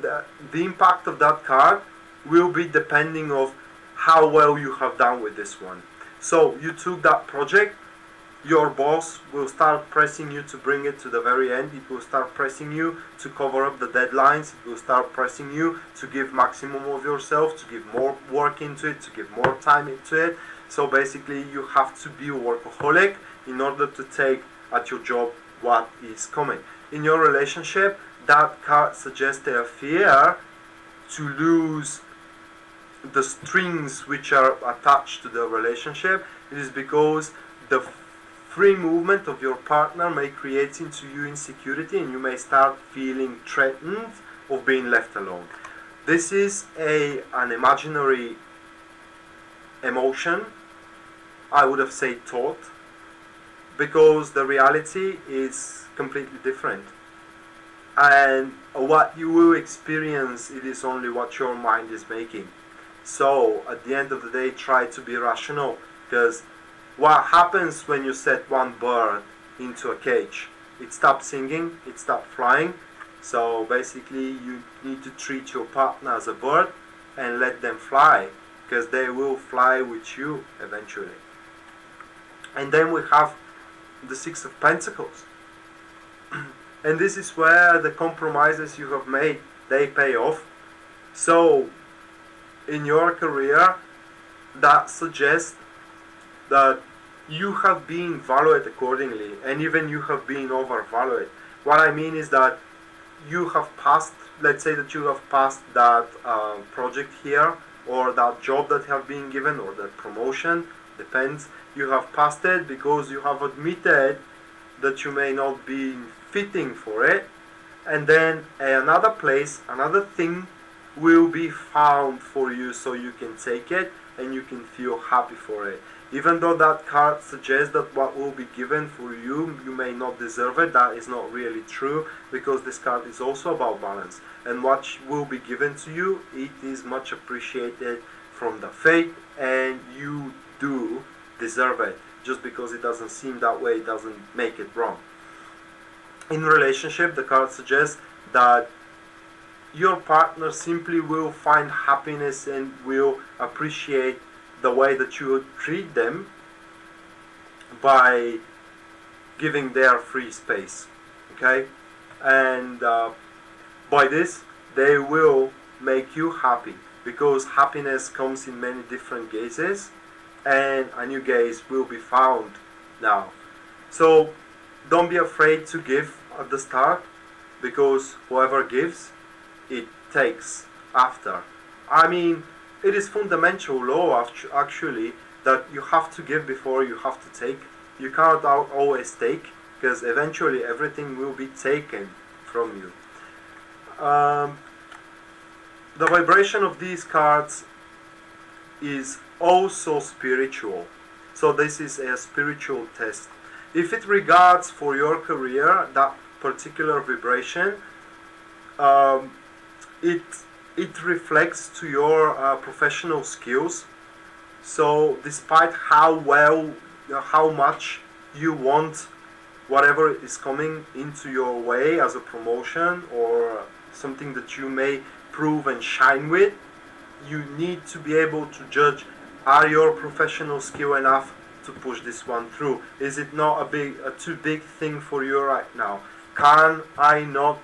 the impact of that card will be depending of how well you have done with this one. So you took that project, your boss will start pressing you to bring it to the very end. It will start pressing you to cover up the deadlines. It will start pressing you to give maximum of yourself, to give more work into it, to give more time into it. So basically you have to be a workaholic in order to take at your job what is coming. In your relationship, that card suggests a fear to lose the strings which are attached to the relationship. It is because the free movement of your partner may create into you insecurity and you may start feeling threatened of being left alone. This is an imaginary emotion, I would have said thought, because the reality is completely different. And what you will experience, it is only what your mind is making. So at the end of the day, try to be rational, because what happens when you set one bird into a cage? It stops singing, it stops flying. So basically you need to treat your partner as a bird and let them fly, because they will fly with you eventually. And then we have the Six of Pentacles. And this is where the compromises you have made, they pay off. So in your career, that suggests that you have been valued accordingly, and even you have been overvalued. What I mean is that you have passed, let's say that you have passed that project here, or that job that have been given, or that promotion, depends. You have passed it because you have admitted that you may not be fitting for it, and then another place, another thing will be found for you so you can take it and you can feel happy for it. Even though that card suggests that what will be given for you, you may not deserve it, that is not really true, because this card is also about balance. And what will be given to you, it is much appreciated from the fate, and you do deserve it. Just because it doesn't seem that way, it doesn't make it wrong. In relationship, the card suggests that your partner simply will find happiness and will appreciate the way that you treat them by giving their free space. Okay? And by this, they will make you happy, because happiness comes in many different guises, and a new gaze will be found now. So don't be afraid to give at the start, because whoever gives, it takes after. I mean, it is fundamental law actually that you have to give before you have to take. You cannot always take, because eventually everything will be taken from you. the vibration of these cards is also spiritual. So this is a spiritual test. If it regards for your career, that particular vibration, it reflects to your professional skills. So despite how much you want whatever is coming into your way as a promotion or something that you may prove and shine with, you need to be able to judge, are your professional skill enough to push this one through? Is it not a too big thing for you right now? Can I not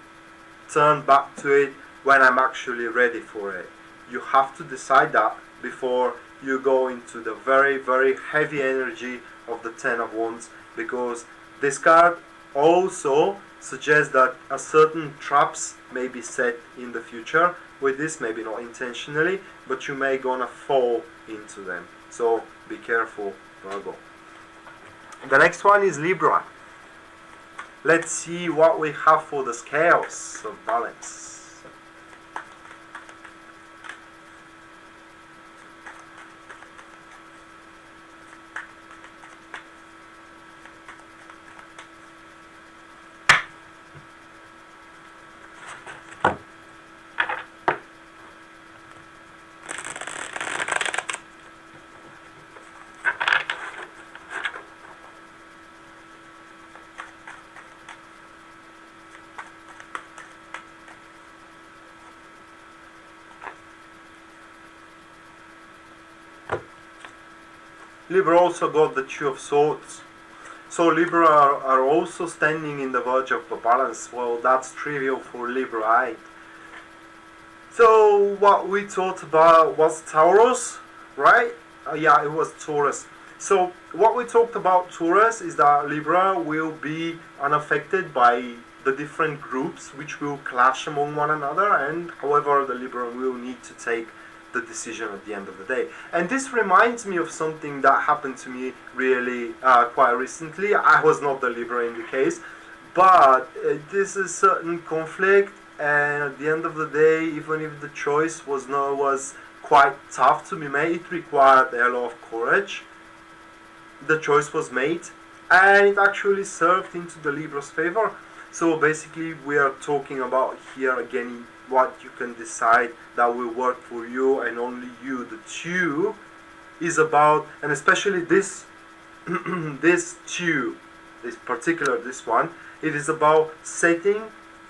turn back to it when I'm actually ready for it? You have to decide that before you go into the very, very heavy energy of the Ten of Wands, because this card also suggests that a certain traps may be set in the future with this, maybe not intentionally, but you may gonna fall into them. So be careful, Virgo. The next one is Libra. Let's see what we have for the scales of balance. Libra also got the Two of Swords. So Libra are also standing in the verge of a balance. Well, that's trivial for Libra, right? So what we talked about was Taurus, right? Yeah, it was Taurus. So what we talked about Taurus is that Libra will be unaffected by the different groups which will clash among one another, and however the Libra will need to take the decision at the end of the day. And this reminds me of something that happened to me really quite recently. I was not the Libra in the case, but this is certain conflict, and at the end of the day, even if the choice was quite tough to be made, it required a lot of courage. The choice was made, and it actually served into the Libra's favor. So basically we are talking about here again what you can decide that will work for you and only you. The two is about, and especially this this one, it is about setting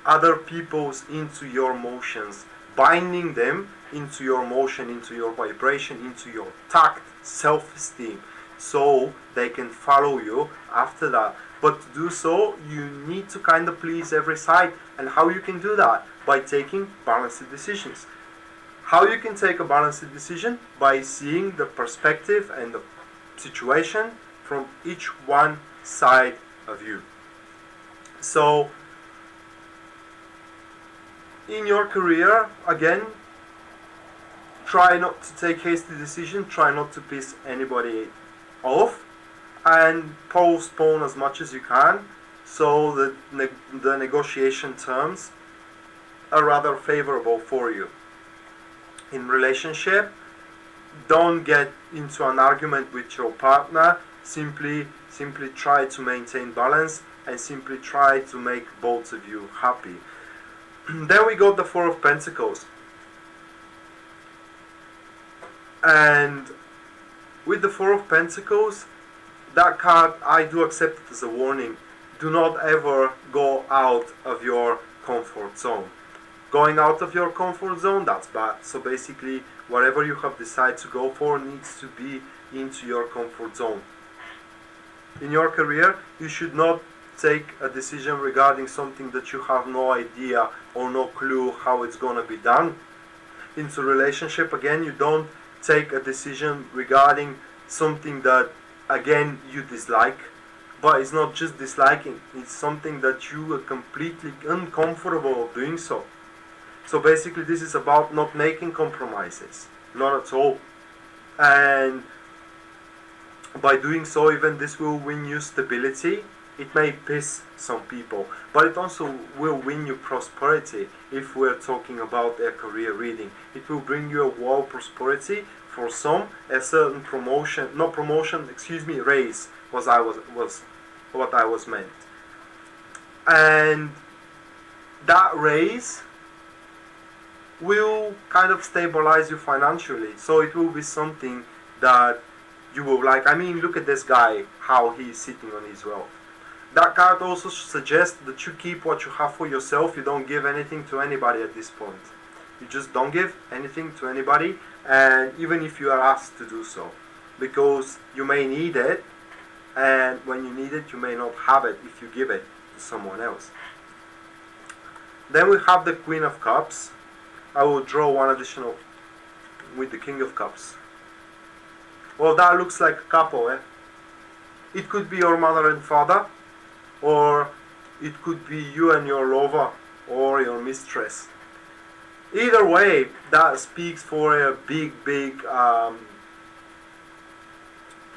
other people's into your motions, binding them into your motion, into your vibration, into your tact, self-esteem, so they can follow you after that. But to do so, you need to kind of please every side. And how you can do that? By taking balanced decisions. How you can take a balanced decision? By seeing the perspective and the situation from each one side of you. So, in your career, again, try not to take hasty decisions, try not to piss anybody off, and postpone as much as you can, so that the negotiation terms are rather favorable for you. In relationship, don't get into an argument with your partner. Simply try to maintain balance and simply try to make both of you happy. Then we got the Four of Pentacles, and with the Four of Pentacles, that card, I do accept it as a warning. Do not ever go out of your comfort zone. Going out of your comfort zone, that's bad. So basically, whatever you have decided to go for needs to be into your comfort zone. In your career, you should not take a decision regarding something that you have no idea or no clue how it's gonna be done. Into relationship, again, you don't take a decision regarding something that, again, you dislike. But it's not just disliking, it's something that you are completely uncomfortable of doing so. So basically this is about not making compromises, not at all. And by doing so, even this will win you stability it may piss some people, but it also will win you prosperity. If we're talking about a career reading, it will bring you a world prosperity. For some, a certain promotion, not promotion, excuse me, raise was what I was meant. And that raise will kind of stabilize you financially. So it will be something that you will like. I mean, look at this guy, how he's sitting on his wealth. That card also suggests that you keep what you have for yourself. You don't give anything to anybody at this point. You just don't give anything to anybody, and even if you are asked to do so, because you may need it, and when you need it, you may not have it if you give it to someone else. Then we have the Queen of Cups. I will draw one additional with the King of Cups. Well, that looks like a couple, eh? It could be your mother and father, or it could be you and your lover, or your mistress. Either way, that speaks for a big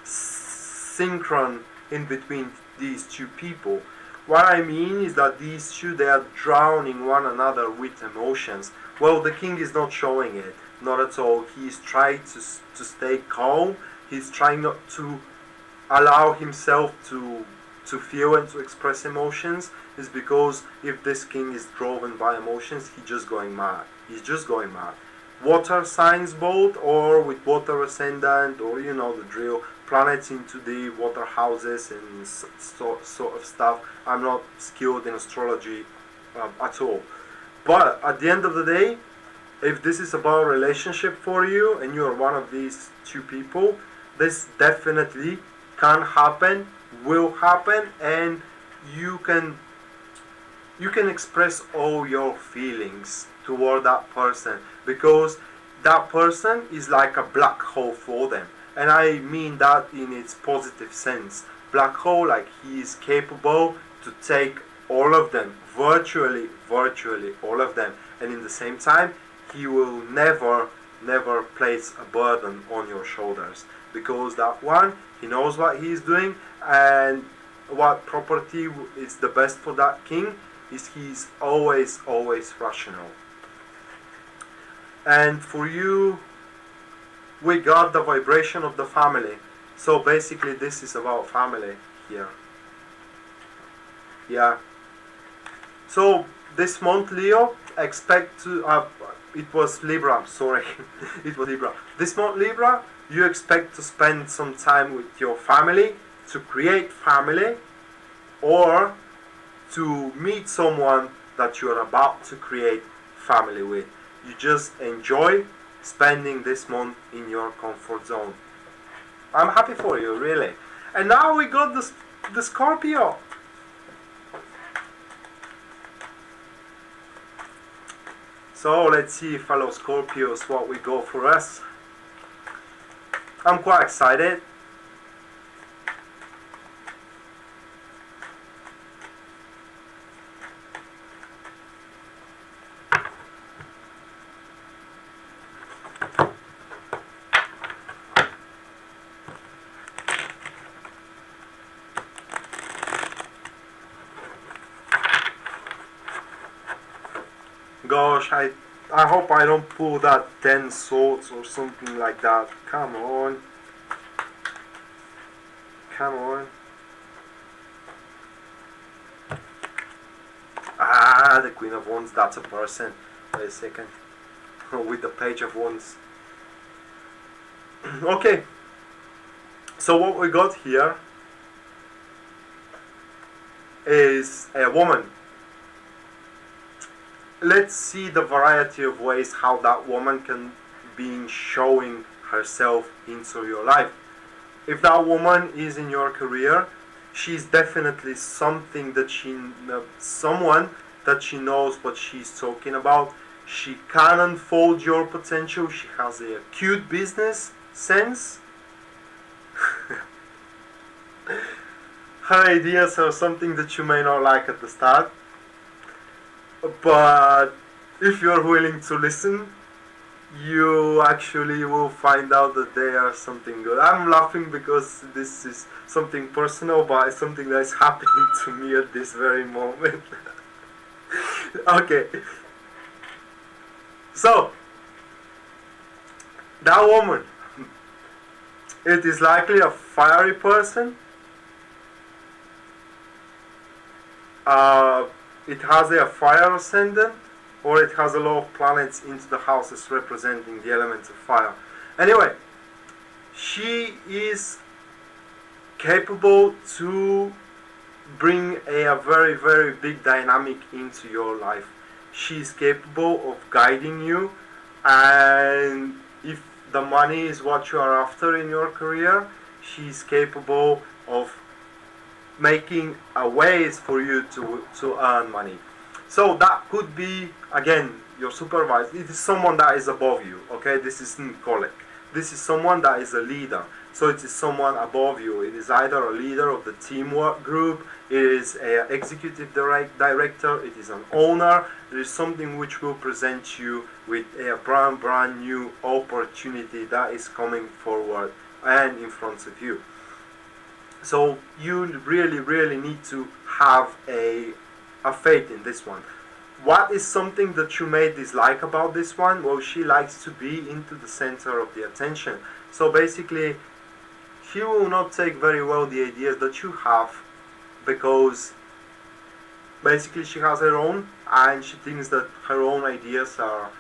synchron in between these two people. What I mean is that these two, they are drowning one another with emotions. Well, the king is not showing it, not at all. He's trying to stay calm. He's trying not to allow himself to feel and to express emotions. Is because if this king is driven by emotions, he's just going mad. He's just going mad. Water signs both, or with water ascendant, or you know the drill. Planets into the water houses and sort of stuff. I'm not skilled in astrology at all. But at the end of the day, if this is about relationship for you and you are one of these two people, this definitely can happen, will happen, and you can express all your feelings toward that person, because that person is like a black hole for them. And I mean that in its positive sense. Black hole, like he is capable to take all of them, virtually all of them, and in the same time he will never place a burden on your shoulders, because that one, he knows what he is doing, and what property is the best for that king is he's always rational. And for you, we got the vibration of the family. So basically this is about family here. Yeah. So this month, Leo, expect to it was Libra, sorry. It was Libra. This month, Libra, you expect to spend some time with your family, to create family, or to meet someone that you are about to create family with. You just enjoy spending this month in your comfort zone. I'm happy for you, really. And now we got the Scorpio. So let's see, fellow Scorpios, what we go for us. I'm quite excited. Gosh, I hope I don't pull that 10 swords or something like that. Come on. Come on. Ah, the Queen of Wands, that's a person. Wait a second. With the Page of Wands. Okay. So what we got here is a woman. Let's see the variety of ways how that woman can be showing herself into your life. If that woman is in your career, she's definitely something that someone that she knows what she's talking about. She can unfold your potential. She has a acute business sense. Her ideas are something that you may not like at the start. But if you're willing to listen, you actually will find out that they are something good. I'm laughing because this is something personal, but it's something that is happening to me at this very moment. Okay, so that woman, it is likely a fiery person. It has a fire ascendant, or it has a lot of planets into the houses representing the elements of fire. Anyway, she is capable to bring a very, very big dynamic into your life. She is capable of guiding you, and if the money is what you are after in your career, she is capable of making ways for you to earn money. So that could be, again, your supervisor. It is someone that is above you, okay? This isn't colleague. This is someone that is a leader. So it is someone above you. It is either a leader of the teamwork group, it is an executive director, it is an owner. It is something which will present you with a brand new opportunity that is coming forward and in front of you. So you really need to have a faith in this one. What is something that you may dislike about this one? Well, she likes to be into the center of the attention. So basically, she will not take very well the ideas that you have, because basically she has her own, and she thinks that her own ideas are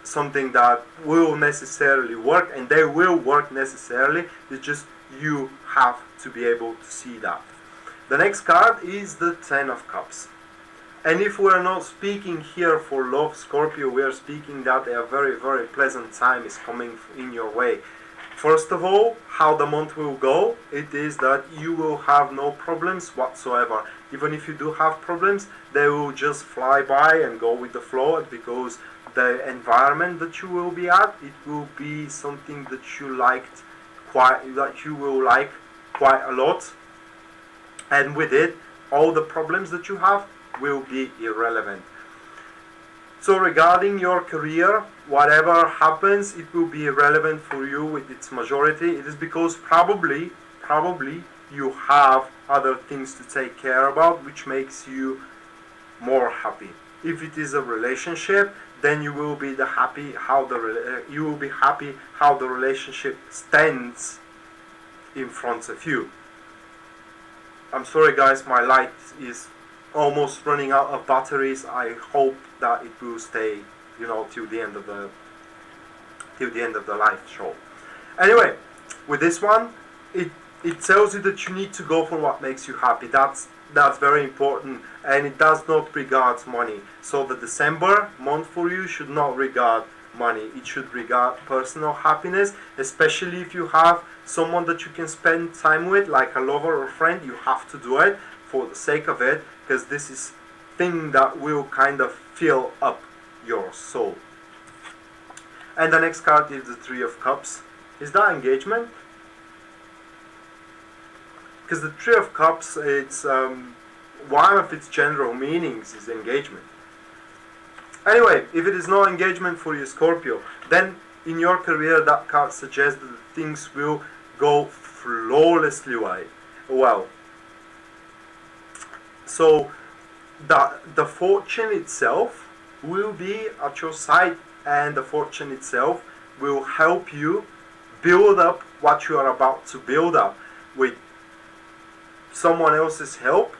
something that will necessarily work, and they will work necessarily. It's just you have to be able to see that. The next card is the Ten of Cups. And if we're not speaking here for love, Scorpio, we are speaking that a very pleasant time is coming in your way. First of all, how the month will go, it is that you will have no problems whatsoever. Even if you do have problems, they will just fly by and go with the flow, because the environment that you will be at, it will be something that you will like quite a lot. And with it, all the problems that you have will be irrelevant. So regarding your career, whatever happens, it will be irrelevant for you with its majority. It is because probably you have other things to take care about, which makes you more happy. If it is a relationship, then you will be happy how the relationship stands in front of you. I'm sorry guys, my light is almost running out of batteries. I hope that it will stay, till the end of the live show. Anyway, with this one, it tells you that you need to go for what makes you happy. That's very important, and it does not regard money. So the December month for you should not regard money. It should regard personal happiness, especially if you have someone that you can spend time with, like a lover or friend. You have to do it for the sake of it, because this is thing that will kind of fill up your soul. And the next card is the Three of Cups. Is that engagement? Because the Three of Cups, it's one of its general meanings is engagement. Anyway, if it is no engagement for you, Scorpio, then in your career that card suggests that things will go flawlessly well. So the fortune itself will be at your side, and the fortune itself will help you build up what you are about to build up with someone else's help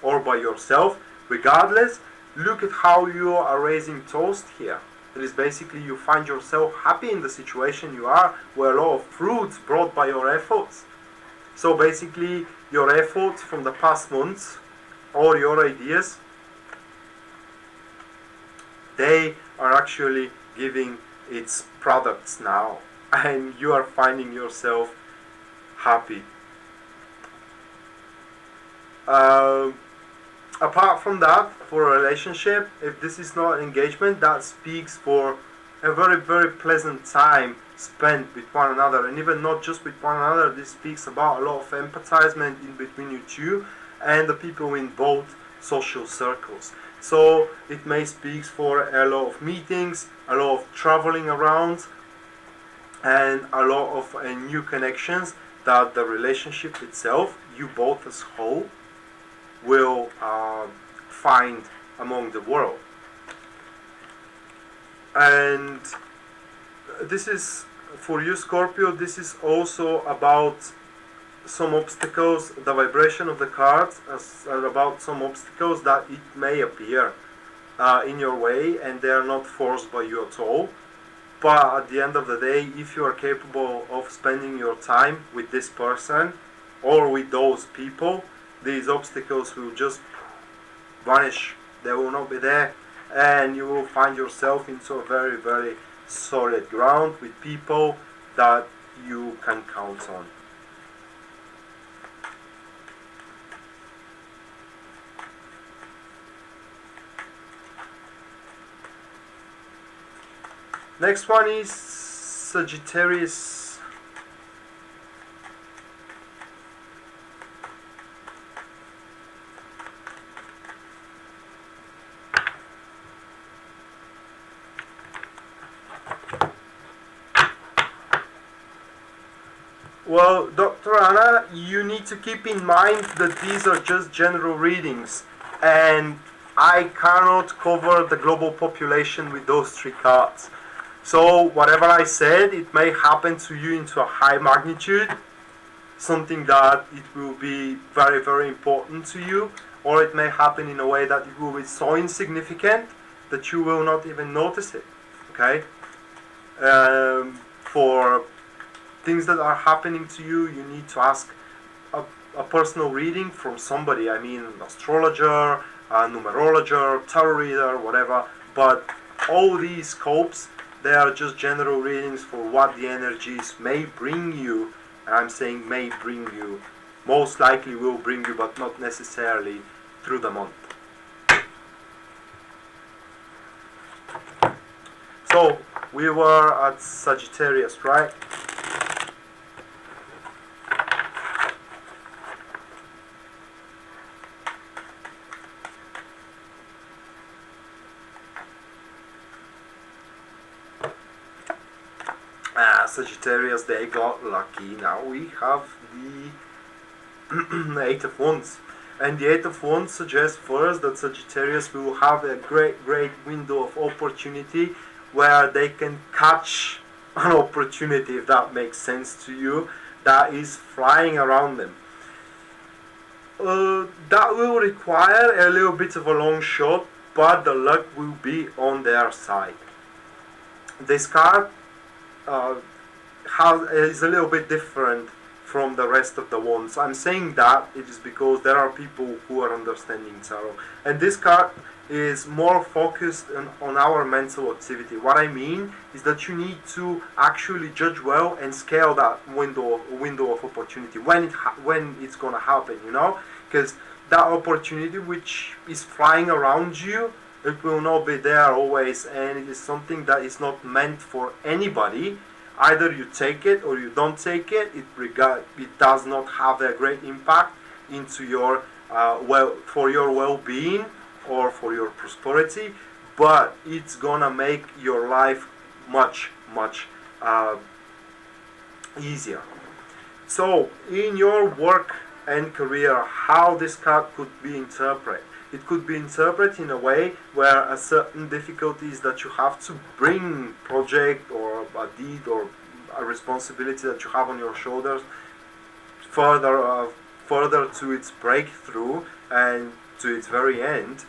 or by yourself. Regardless, look at how you are raising toast here. It is basically you find yourself happy in the situation you are, where a lot of fruits brought by your efforts. So basically your efforts from the past months, or your ideas, they are actually giving its products now, and you are finding yourself happy. Apart from that, for a relationship, if this is not engagement, that speaks for a very pleasant time spent with one another. And even not just with one another, this speaks about a lot of empathizement in between you two and the people in both social circles. So it may speak for a lot of meetings, a lot of traveling around, and a lot of new connections that the relationship itself, you both as whole, will find among the world. And this is, for you Scorpio, this is also about some obstacles, the vibration of the cards are about some obstacles that it may appear in your way, and they are not forced by you at all. But at the end of the day, if you are capable of spending your time with this person or with those people, these obstacles will just vanish. They will not be there, and you will find yourself into a very, very solid ground with people that you can count on. Next one is Sagittarius. Well, Dr. Anna, you need to keep in mind that these are just general readings, and I cannot cover the global population with those 3 cards. So whatever I said, it may happen to you into a high magnitude, something that it will be very, very important to you, or it may happen in a way that it will be so insignificant that you will not even notice it. Okay? For things that are happening to you, you need to ask a personal reading from somebody. I mean, an astrologer, a numerologer, tarot reader, whatever. But all these scopes, they are just general readings for what the energies may bring you. And I'm saying may bring you. Most likely will bring you, but not necessarily through the month. So, we were at Sagittarius, right? Sagittarius, they got lucky. Now we have the Eight of Wands. And the Eight of Wands suggests first that Sagittarius will have a great window of opportunity where they can catch an opportunity, if that makes sense to you, that is flying around them. That will require a little bit of a long shot, but the luck will be on their side. This card is a little bit different from the rest of the wands. I'm saying that it is because there are people who are understanding tarot, and this card is more focused on our mental activity. What I mean is that you need to actually judge well and scale that window of opportunity when it's gonna happen, you know, because that opportunity which is flying around you, it will not be there always, and it is something that is not meant for anybody. Either you take it or you don't take it. It does not have a great impact into your for your well-being or for your prosperity, but it's gonna make your life much easier. So in your work and career, how this card could be interpreted? It could be interpreted in a way where a certain difficulties that you have to bring project or a deed or a responsibility that you have on your shoulders further to its breakthrough and to its very end.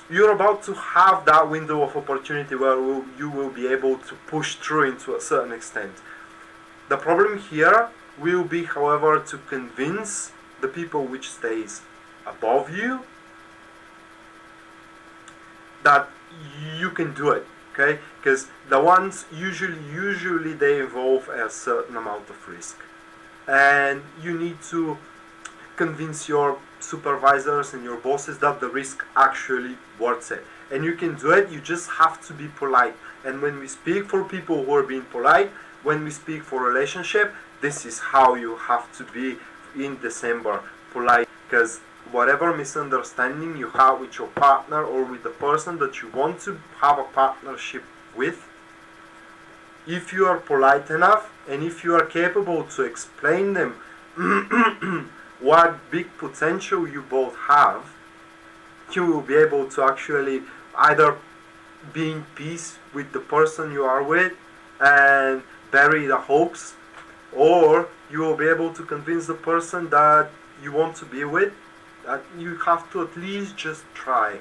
You're about to have that window of opportunity where you will be able to push through into a certain extent. The problem here will be, however, to convince the people which stays above you that you can do it, okay? Because the ones usually they involve a certain amount of risk, and you need to convince your supervisors and your bosses that the risk actually worth it. And you can do it, you just have to be polite. And when we speak for people who are being polite, when we speak for relationship, this is how you have to be in December, polite. because whatever misunderstanding you have with your partner or with the person that you want to have a partnership with, if you are polite enough and if you are capable to explain them what big potential you both have, you will be able to actually either be in peace with the person you are with and bury the hopes, or you will be able to convince the person that you want to be with that you have to at least just try.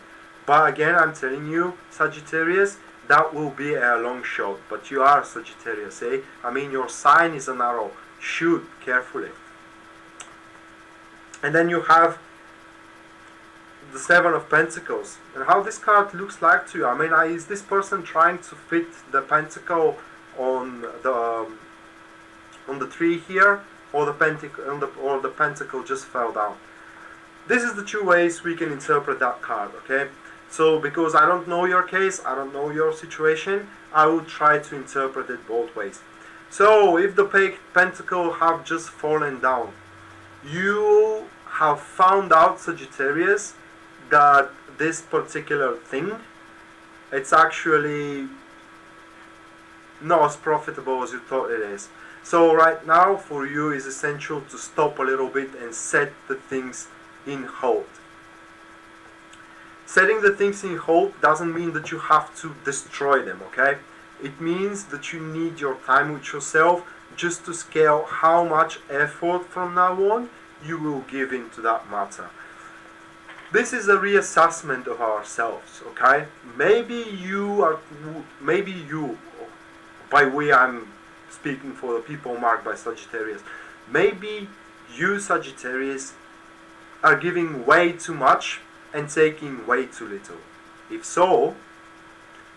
But again, I'm telling you, Sagittarius, that will be a long shot. But you are Sagittarius, eh? I mean, your sign is an arrow. Shoot carefully. And then you have the Seven of Pentacles. And how this card looks like to you. I mean, is this person trying to fit the pentacle on the tree here, or the pentacle just fell down? This is the two ways we can interpret that card, okay? So because I don't know your case, I don't know your situation, I will try to interpret it both ways. So if the pentacle have just fallen down, you have found out, Sagittarius, that this particular thing, it's actually not as profitable as you thought it is. So right now for you is essential to stop a little bit and set the things in hold. Setting the things in hold doesn't mean that you have to destroy them, okay? It means that you need your time with yourself just to scale how much effort from now on you will give into that matter. This is a reassessment of ourselves, okay? Maybe you, by we I'm speaking for the people marked by Sagittarius, maybe you, Sagittarius, are giving way too much and taking way too little. If so,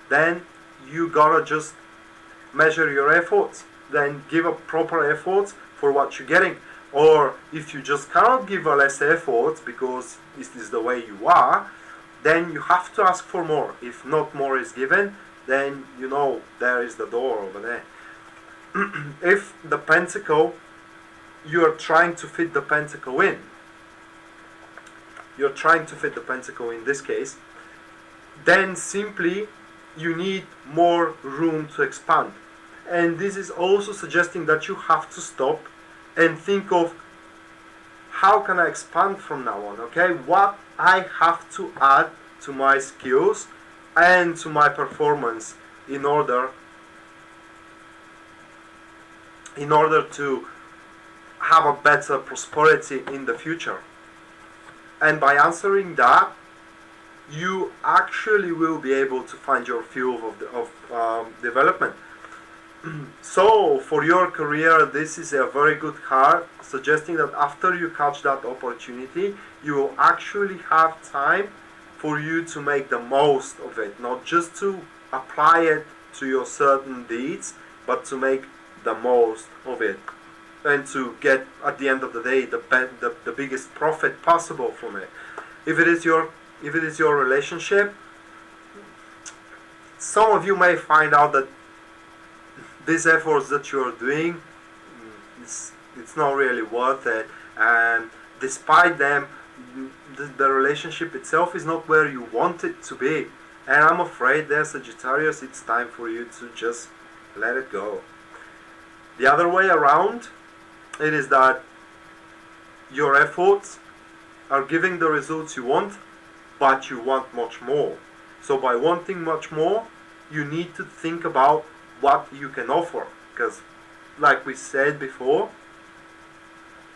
then you gotta just measure your efforts, then give a proper effort for what you're getting. Or if you just cannot give a less effort because this is the way you are, then you have to ask for more. If not more is given, then you know there is the door over there. If the pentacle, you are trying to fit the pentacle in, you're trying to fit the pentacle in this case, then simply you need more room to expand. And this is also suggesting that you have to stop and think of, how can I expand from now on, okay? What I have to add to my skills and to my performance in order to have a better prosperity in the future. And by answering that, you actually will be able to find your field of development. So for your career, this is a very good card, suggesting that after you catch that opportunity, you will actually have time for you to make the most of it, not just to apply it to your certain deeds, but to make the most of it and to get, at the end of the day, the biggest profit possible from it. If it is your relationship, some of you may find out that these efforts that you're doing, it's not really worth it, and despite them, the relationship itself is not where you want it to be. And I'm afraid there, Sagittarius, it's time for you to just let it go. The other way around, it is that your efforts are giving the results you want, but you want much more. So by wanting much more, you need to think about what you can offer, because like we said before,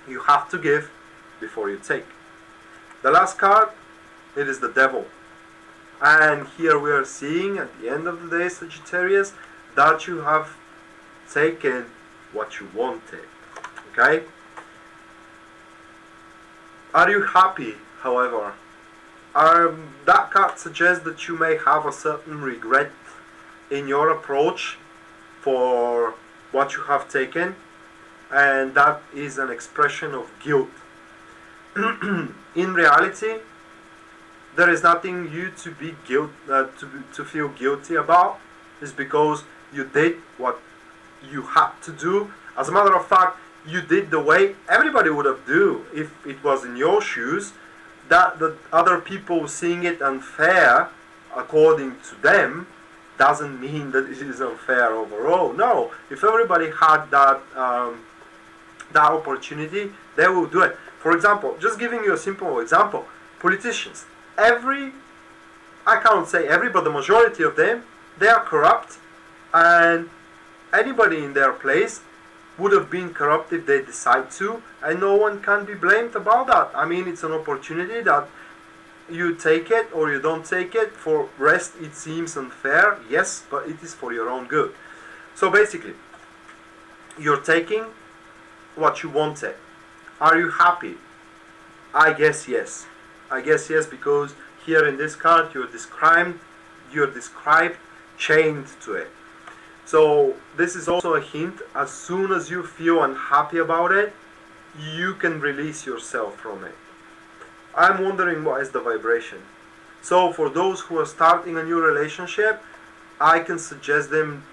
you have to give before you take. The last card, it is the Devil. And here we are seeing at the end of the day, Sagittarius, that you have taken what you wanted. Okay? Are you happy, however? That card suggests that you may have a certain regret in your approach for what you have taken, and that is an expression of guilt. In reality, there is nothing you to be to feel guilty about. It's because you did what you had to do. As a matter of fact, you did the way everybody would have do if it was in your shoes, that the other people seeing it unfair according to them doesn't mean that it is unfair overall. No, if everybody had that that opportunity, they will do it. For example, just giving you a simple example, politicians. I can't say every, but the majority of them, they are corrupt, and anybody in their place would have been corrupt if they decide to, and no one can be blamed about that. I mean, it's an opportunity that you take it or you don't take it. For rest, it seems unfair, yes, but it is for your own good. So basically, you're taking what you wanted. Are you happy? I guess yes. I guess yes, because here in this card you're described chained to it. So this is also a hint. As soon as you feel unhappy about it, you can release yourself from it. I'm wondering what is the vibration. So for those who are starting a new relationship, I can suggest them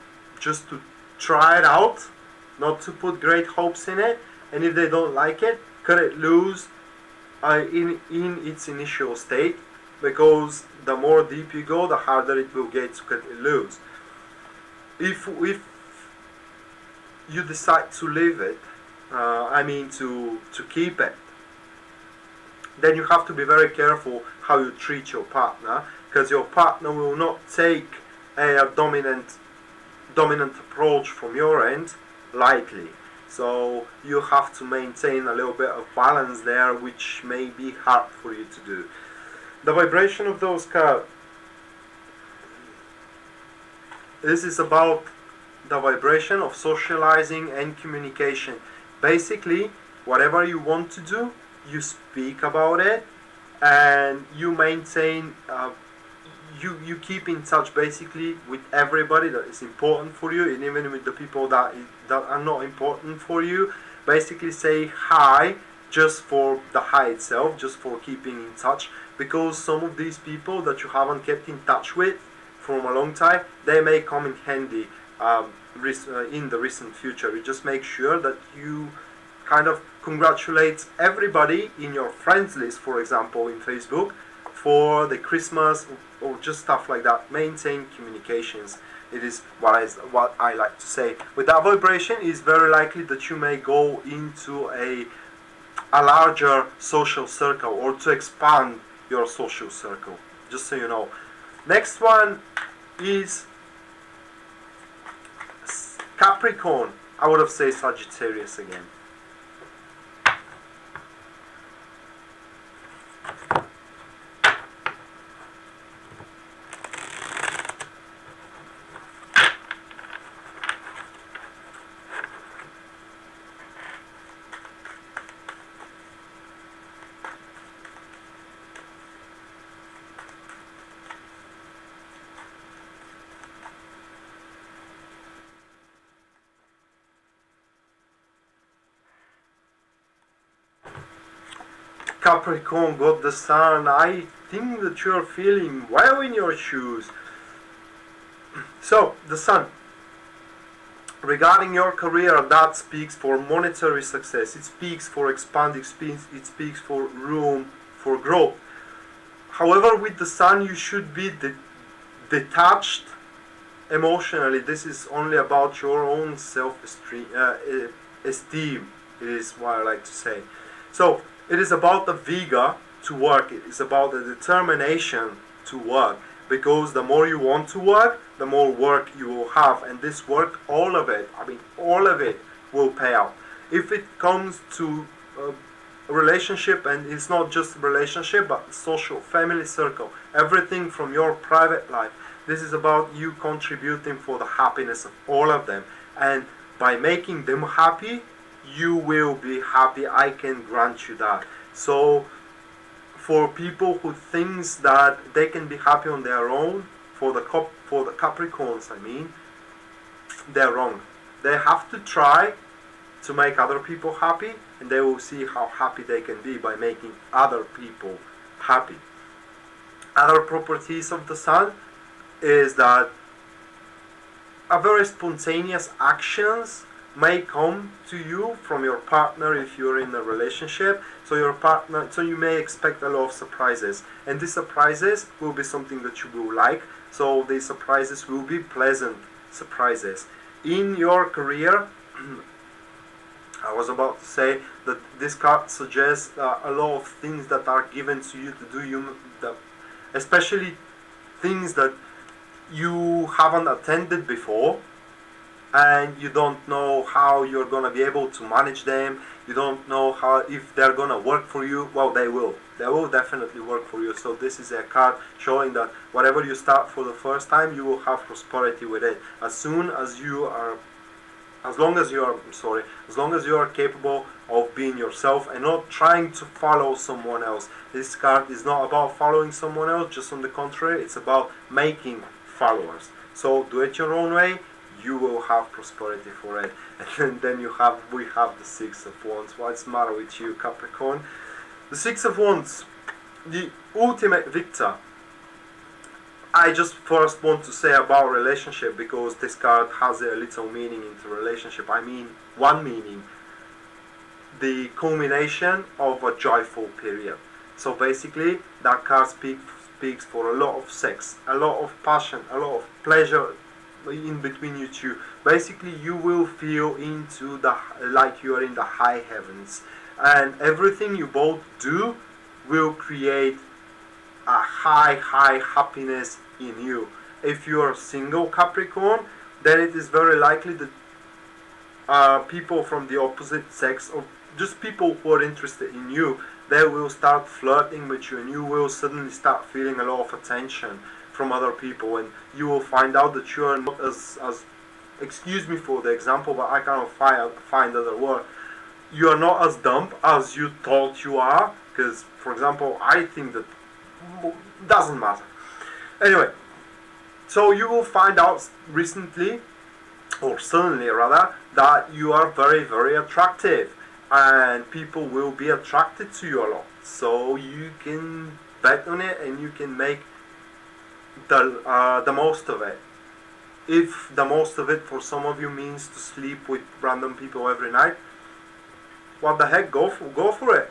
just to try it out, not to put great hopes in it, and if they don't like it, cut it loose in its initial state, because the more deep you go, the harder it will get to cut it loose. If you decide to leave it, to keep it, then you have to be very careful how you treat your partner, because your partner will not take a dominant approach from your end lightly. So you have to maintain a little bit of balance there, which may be hard for you to do. The vibration of those cards. This is about the vibration of socializing and communication. Basically, whatever you want to do, you speak about it, and you maintain, you keep in touch basically with everybody that is important for you, and even with the people that are not important for you. Basically say hi just for the hi itself, just for keeping in touch, because some of these people that you haven't kept in touch with from a long time, they may come in handy in the recent future. You just make sure that you kind of congratulate everybody in your friends list, for example, in Facebook, for the Christmas or just stuff like that. Maintain communications. It is what I like to say. With that vibration, it is very likely that you may go into a larger social circle, or to expand your social circle, just so you know. Next one is Capricorn. I would have said Sagittarius again. Capricorn got the sun. I think that you're feeling well in your shoes. So, the sun. Regarding your career, that speaks for monetary success. It speaks for expanding, it speaks for room for growth. However, with the sun, you should be detached emotionally. This is only about your own self-esteem. It is what I like to say. So, it is about the vigor to work. It is about the determination to work. Because the more you want to work, the more work you will have. And this work, all of it will pay out. If it comes to a relationship, and it's not just a relationship, but social, family circle, everything from your private life, this is about you contributing for the happiness of all of them. And by making them happy, you will be happy. I can grant you that. So for people who thinks that they can be happy on their own, for the Capricorns, they're wrong. They have to try to make other people happy, and they will see how happy they can be by making other people happy. Other properties of the sun is that a very spontaneous actions, may come to you from your partner if you're in a relationship. So you may expect a lot of surprises, and these surprises will be something that you will like. So these surprises will be pleasant surprises. In your career, I was about to say that this card suggests a lot of things that are given to you to do, especially things that you haven't attended before, and you don't know how you're gonna be able to manage them. You don't know how, if they're gonna work for you. Well, they will definitely work for you. So this is a card showing that whatever you start for the first time, you will have prosperity with it. As long as you are capable of being yourself and not trying to follow someone else. This card is not about following someone else, just on the contrary, it's about making followers. So do it your own way, you will have prosperity for it. And then we have the Six of Wands. What's the matter with you, Capricorn? The Six of Wands, the ultimate victor. I just first want to say about relationship, because this card has a little meaning into relationship. I mean, one meaning, the culmination of a joyful period. So basically, that card speaks for a lot of sex, a lot of passion, a lot of pleasure in between you two. Basically, you will feel into like you are in the high heavens, and everything you both do will create a high happiness in you. If you are single, Capricorn, then it is very likely that people from the opposite sex, or just people who are interested in you, they will start flirting with you, and you will suddenly start feeling a lot of attention from other people, and you will find out that you are not as excuse me for the example, but I cannot find other word. You are not as dumb as you thought you are, because, for example, I think that doesn't matter. Anyway, so you will find out recently, or suddenly rather, that you are very attractive, and people will be attracted to you a lot. So you can bet on it, and you can make the most of it. If the most of it for some of you means to sleep with random people every night, what the heck, go for it.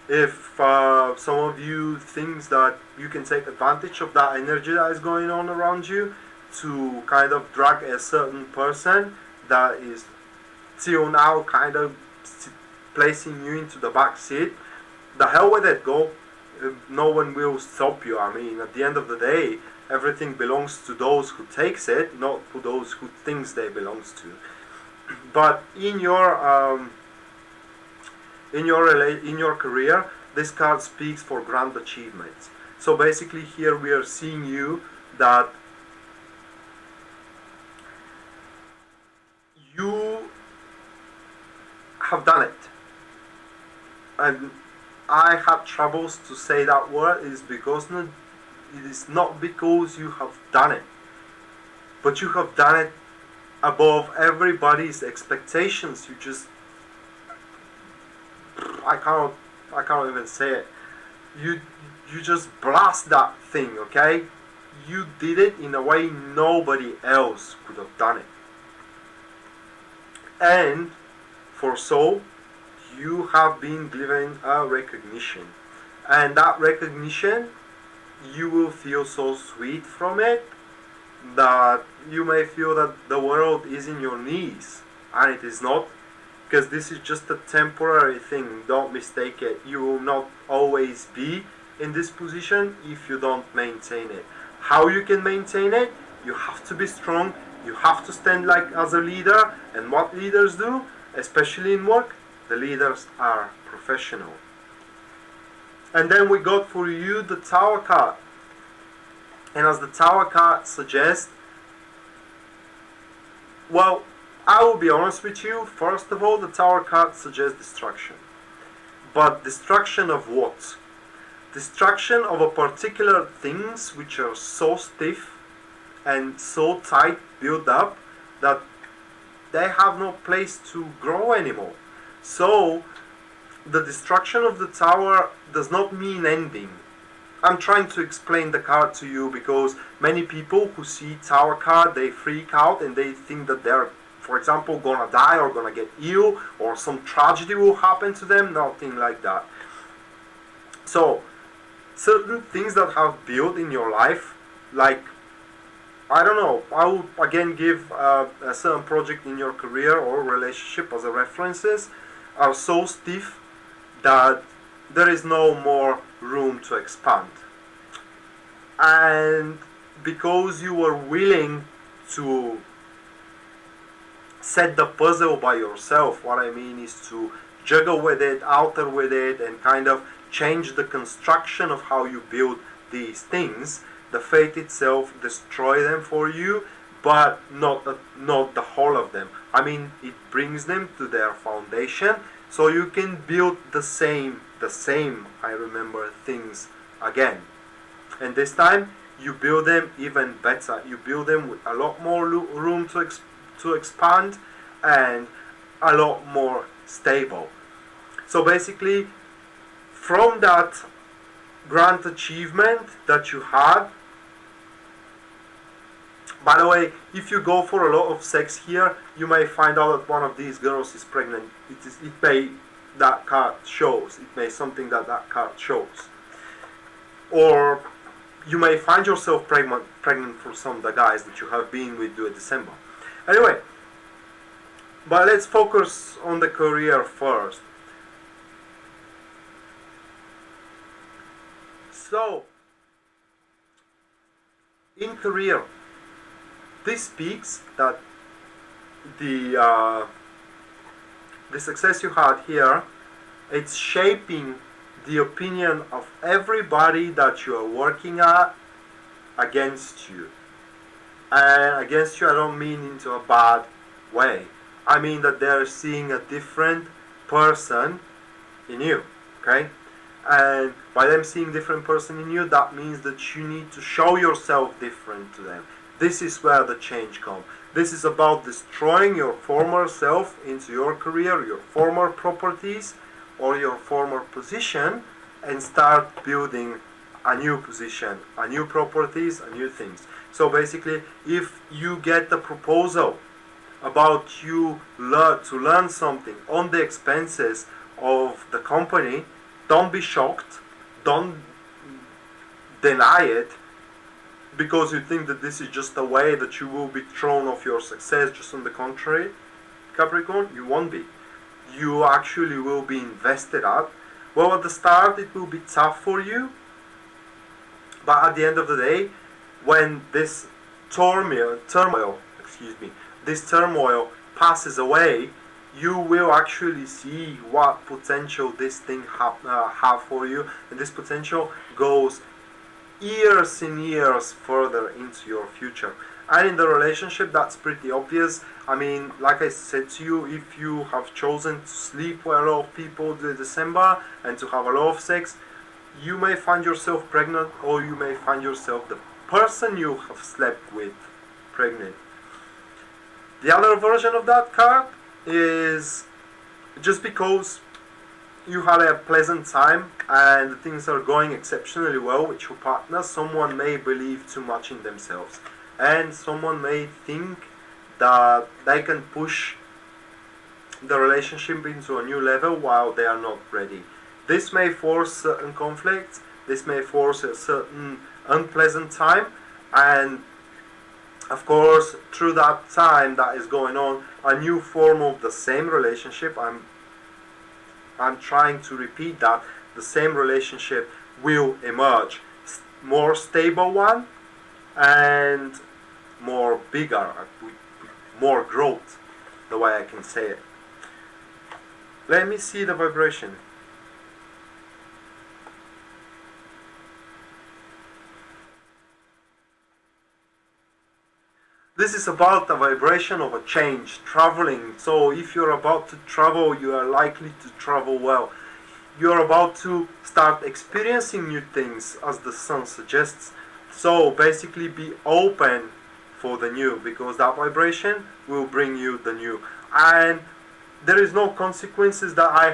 If some of you thinks that you can take advantage of that energy that is going on around you to kind of drag a certain person that is till now kind of placing you into the back seat, the hell with it, go. No one will stop you. I mean, at the end of the day, everything belongs to those who takes it, not to those who thinks they belongs to. But in your career, this card speaks for grand achievements. So basically, here we are seeing you that you have done it, and I had troubles to say that word. It is not because you have done it, but you have done it above everybody's expectations. You just, I can't even say it. You just blast that thing, okay? You did it in a way nobody else could have done it. And for so, you have been given a recognition. And that recognition, you will feel so sweet from it that you may feel that the world is in your knees, and it is not, because this is just a temporary thing. Don't mistake it. You will not always be in this position if you don't maintain it. How you can maintain it? You have to be strong. You have to stand like as a leader. And what leaders do, especially in work, the leaders are professional. And then we got for you the Tower card. And as the Tower card suggests, well, I will be honest with you. First of all, the Tower card suggests destruction. But destruction of what? Destruction of a particular things which are so stiff and so tight built up that they have no place to grow anymore. So the destruction of the Tower does not mean ending. I'm trying to explain the card to you because many people who see Tower card, they freak out and they think that they're for example, gonna die or gonna get ill or some tragedy will happen to them. Nothing like that. So certain things that have built in your life, like, I don't know, I will again give a certain project in your career or relationship as a references, are so stiff that there is no more room to expand. And because you were willing to set the puzzle by yourself, what I mean is to juggle with it, alter with it, and kind of change the construction of how you build these things, the fate itself destroy them for you, but not the whole of them. I mean, it brings them to their foundation, so you can build the same, I remember, things again. And this time, you build them even better. You build them with a lot more room to expand and a lot more stable. So basically, from that grand achievement that you had, by the way, if you go for a lot of sex here, you may find out that one of these girls is pregnant. It may, that card shows. It may something that card shows. Or you may find yourself pregnant for some of the guys that you have been with during December. Anyway, but let's focus on the career first. So, in career, this speaks that the success you had here, it's shaping the opinion of everybody that you are working at against you. And against you, I don't mean into a bad way. I mean that they're seeing a different person in you, okay? And by them seeing different person in you, that means that you need to show yourself different to them. This is where the change comes. This is about destroying your former self into your career, your former properties, or your former position, and start building a new position, a new properties, a new things. So basically, if you get a proposal about you to learn something on the expenses of the company, don't be shocked, don't deny it, because you think that this is just a way that you will be thrown off your success. Just on the contrary, Capricorn, you won't be. You actually will be invested at. Well, at the start it will be tough for you, but at the end of the day, when this turmoil passes away, you will actually see what potential this thing have for you, and this potential goes years and years further into your future. And in the relationship, that's pretty obvious. I mean, like I said to you, if you have chosen to sleep with a lot of people during December and to have a lot of sex, you may find yourself pregnant, or you may find yourself the person you have slept with pregnant. The other version of that card is just because you had a pleasant time and things are going exceptionally well with your partner, someone may believe too much in themselves, and someone may think that they can push the relationship into a new level while they are not ready. This may force certain conflicts, this may force a certain unpleasant time, and of course, through that time that is going on, a new form of the same relationship, I'm trying to repeat that, the same relationship will emerge. More stable one, and more bigger, more growth, the way I can say it. Let me see the vibration. This is about the vibration of a change, traveling. So if you're about to travel, you are likely to travel well. You're about to start experiencing new things, as the sun suggests. So basically be open for the new, because that vibration will bring you the new. And there is no consequences that I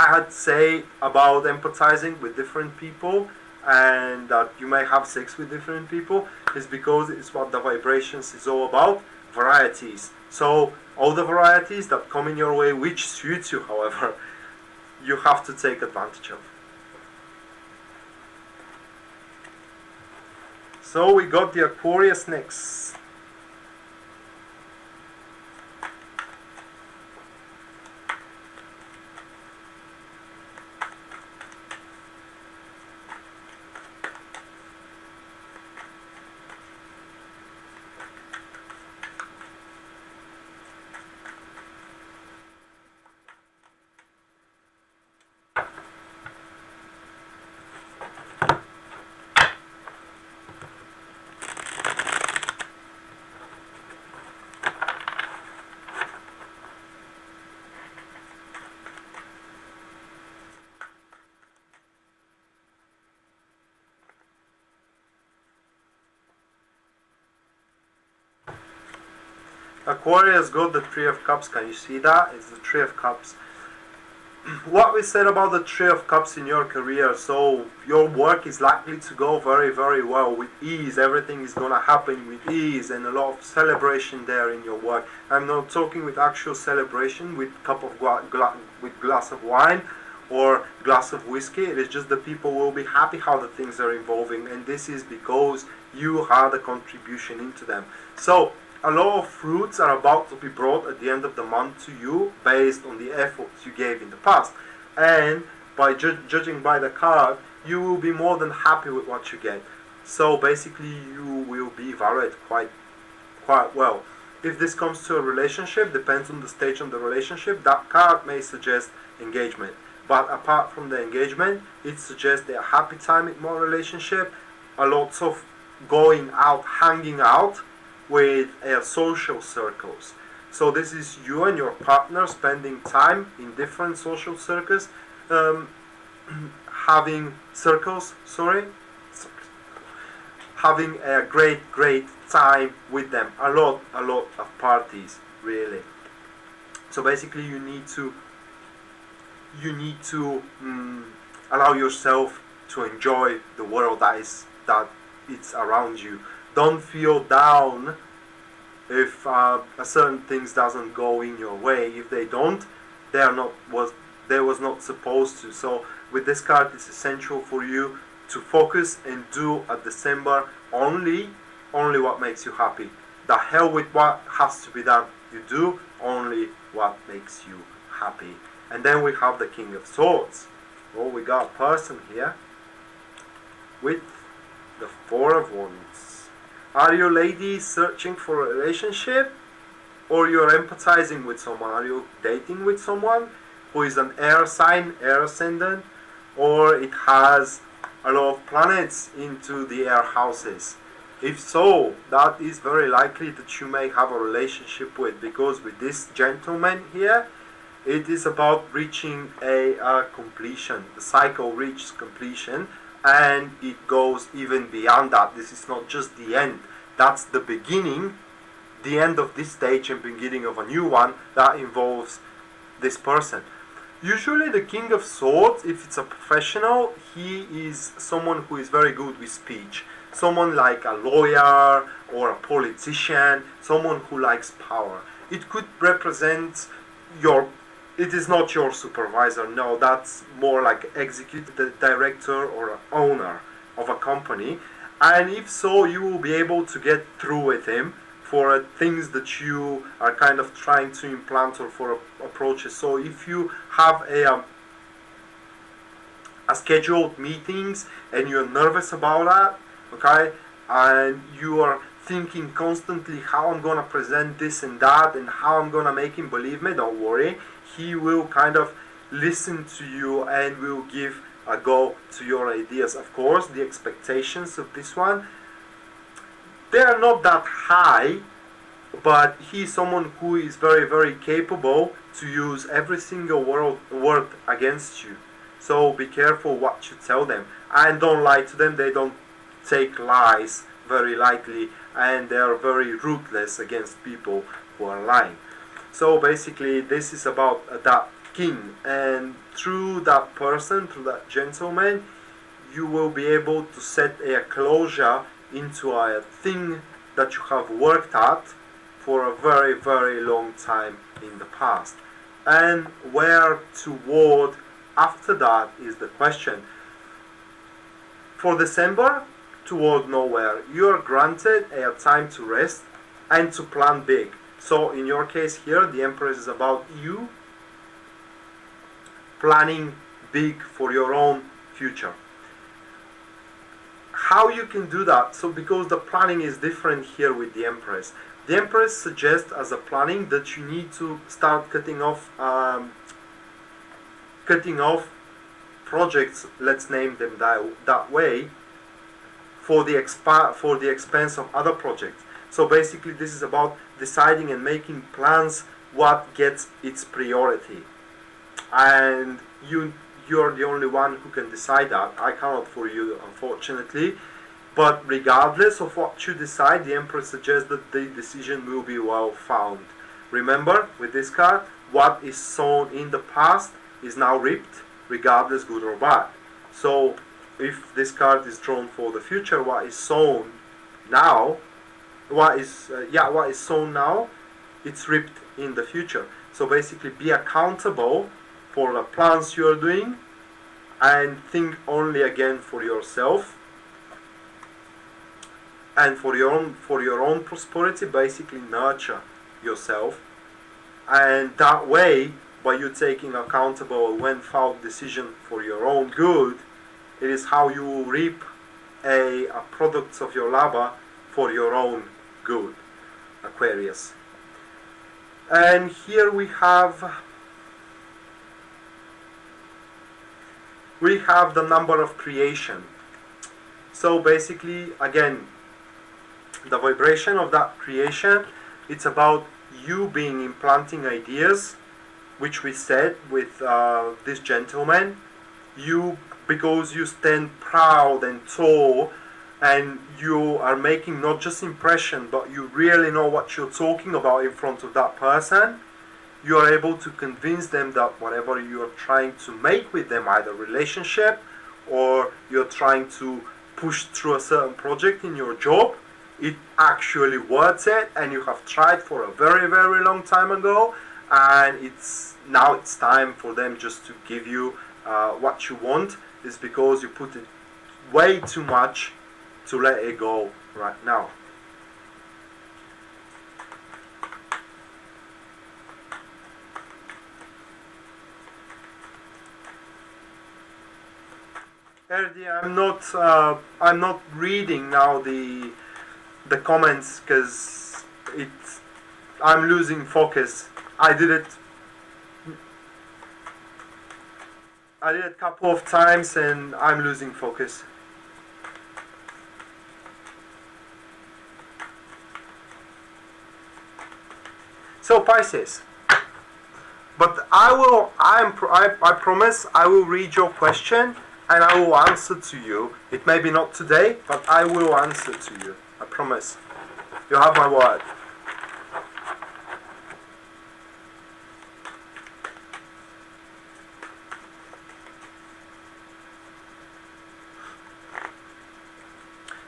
had say about empathizing with different people, and that you may have sex with different people, is because it's what the vibrations is all about. varieties. So all the varieties that come in your way, which suits you, however, you have to take advantage of. So we got the Aquarius next. Aquarius got the Three of Cups. Can you see that? It's the Three of Cups. What we said about the Three of Cups in your career, so your work is likely to go very, very well, with ease. Everything is going to happen with ease and a lot of celebration there in your work. I'm not talking with actual celebration with cup of with glass of wine or glass of whiskey. It is just the people will be happy how the things are evolving, and this is because you had a contribution into them. So a lot of fruits are about to be brought at the end of the month to you based on the efforts you gave in the past. And by judging by the card, you will be more than happy with what you get. So basically you will be valued quite well. If this comes to a relationship, depends on the stage of the relationship, that card may suggest engagement. But apart from the engagement, it suggests a happy time in more relationship, a lot of going out, hanging out, with social circles. So this is you and your partner spending time in different social circles, having having a great time with them. A lot of parties, really. So basically you need to allow yourself to enjoy the world that it's around you. Don't feel down if a certain things doesn't go in your way. If they don't, they was not supposed to. So with this card, it's essential for you to focus and do at December only what makes you happy. The hell with what has to be done. You do only what makes you happy. And then we have the King of Swords. Well, we got a person here with the Four of Wands. Are you ladies searching for a relationship, or you're empathizing with someone? Are you dating with someone who is an air sign, air ascendant, or it has a lot of planets into the air houses? If so, that is very likely that you may have a relationship with, because with this gentleman here, it is about reaching a completion. The cycle reaches completion, and it goes even beyond that. This is not just the end. That's the beginning, the end of this stage and beginning of a new one that involves this person. Usually the King of Swords, if it's a professional, he is someone who is very good with speech. Someone like a lawyer or a politician, someone who likes power. It could represent it is not your supervisor, no, that's more like executive director or owner of a company. And if so, you will be able to get through with him for things that you are kind of trying to implant or for approaches. So if you have a scheduled meetings and you're nervous about that, okay, and you are thinking constantly how I'm gonna present this and that and how I'm gonna make him believe me, don't worry. He will kind of listen to you and will give a go to your ideas. Of course, the expectations of this one, they are not that high, but he's someone who is very capable to use every single word against you. So be careful what you tell them, and don't lie to them. They don't take lies very lightly, and they are very ruthless against people who are lying. So basically this is about that king, and through that person, through that gentleman, you will be able to set a closure into a thing that you have worked at for a very, very long time in the past. And where toward after that is the question. For December, toward nowhere. You are granted a time to rest and to plan big. So in your case here, the Empress is about you planning big for your own future. How you can do that? So because the planning is different here with the Empress. The Empress suggests as a planning that you need to start cutting off projects, let's name them that way, for the expense of other projects. So basically this is about deciding and making plans what gets its priority. And you're the only one who can decide that. I cannot for you, unfortunately. But regardless of what you decide, the Empress suggests that the decision will be well found. Remember, with this card, what is sown in the past is now reaped, regardless good or bad. So if this card is drawn for the future, what is sown now, what is sown now, it's reaped in the future. So basically be accountable for the plans you are doing and think only again for yourself and for your own prosperity. Basically nurture yourself, and that way, by you taking accountable when found decision for your own good, it is how you will reap a product of your labor for your own good, Aquarius. And here we have the number of creation. So basically, again, the vibration of that creation, it's about you being implanting ideas, which we said with this gentleman. Because you stand proud and tall, and you are making not just impression, but you really know what you're talking about in front of that person, you are able to convince them that whatever you are trying to make with them, either relationship or you're trying to push through a certain project in your job, it actually worth it, and you have tried for a very, very long time ago, and it's time for them just to give you what you want. Is because you put it way too much to let it go right now. I'm not reading now the comments because I'm losing focus. I did it a couple of times and I'm losing focus. So Pisces, but I promise I will read your question and I will answer to you. It may be not today, but I will answer to you. I promise. You have my word.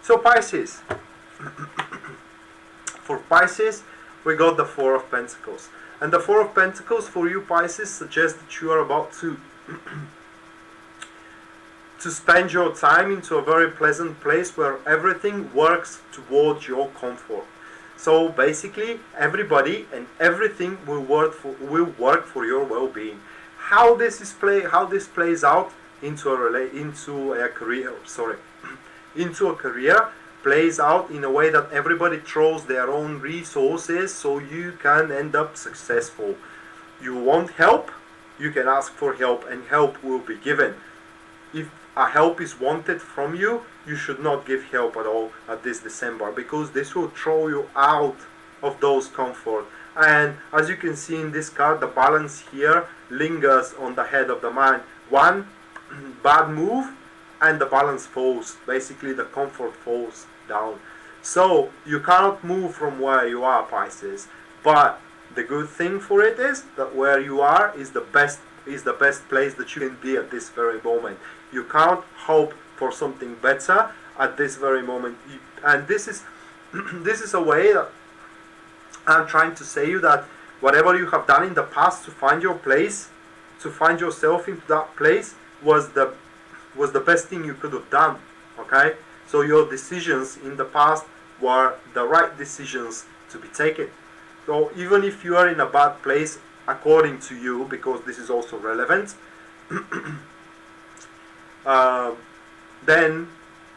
So Pisces, for Pisces, we got the Four of Pentacles. And the Four of Pentacles for you, Pisces, suggests that you are about to spend your time into a very pleasant place where everything works towards your comfort. So basically, everybody and everything will work for your well-being. How this plays out into a career plays out in a way that everybody throws their own resources so you can end up successful. You want help, you can ask for help and help will be given. If a help is wanted from you, you should not give help at all at this December, because this will throw you out of those comfort. And as you can see in this card, the balance here lingers on the head of the man. One bad move and the balance falls. Basically the comfort falls down. So you cannot move from where you are, Pisces. But the good thing for it is that where you are is the best place that you can be at this very moment. You can't hope for something better at this very moment. And this is a way that I'm trying to say you that whatever you have done in the past to find your place, to find yourself into that place, was the best thing you could have done. Okay? So your decisions in the past were the right decisions to be taken. So even if you are in a bad place, according to you, because this is also relevant, then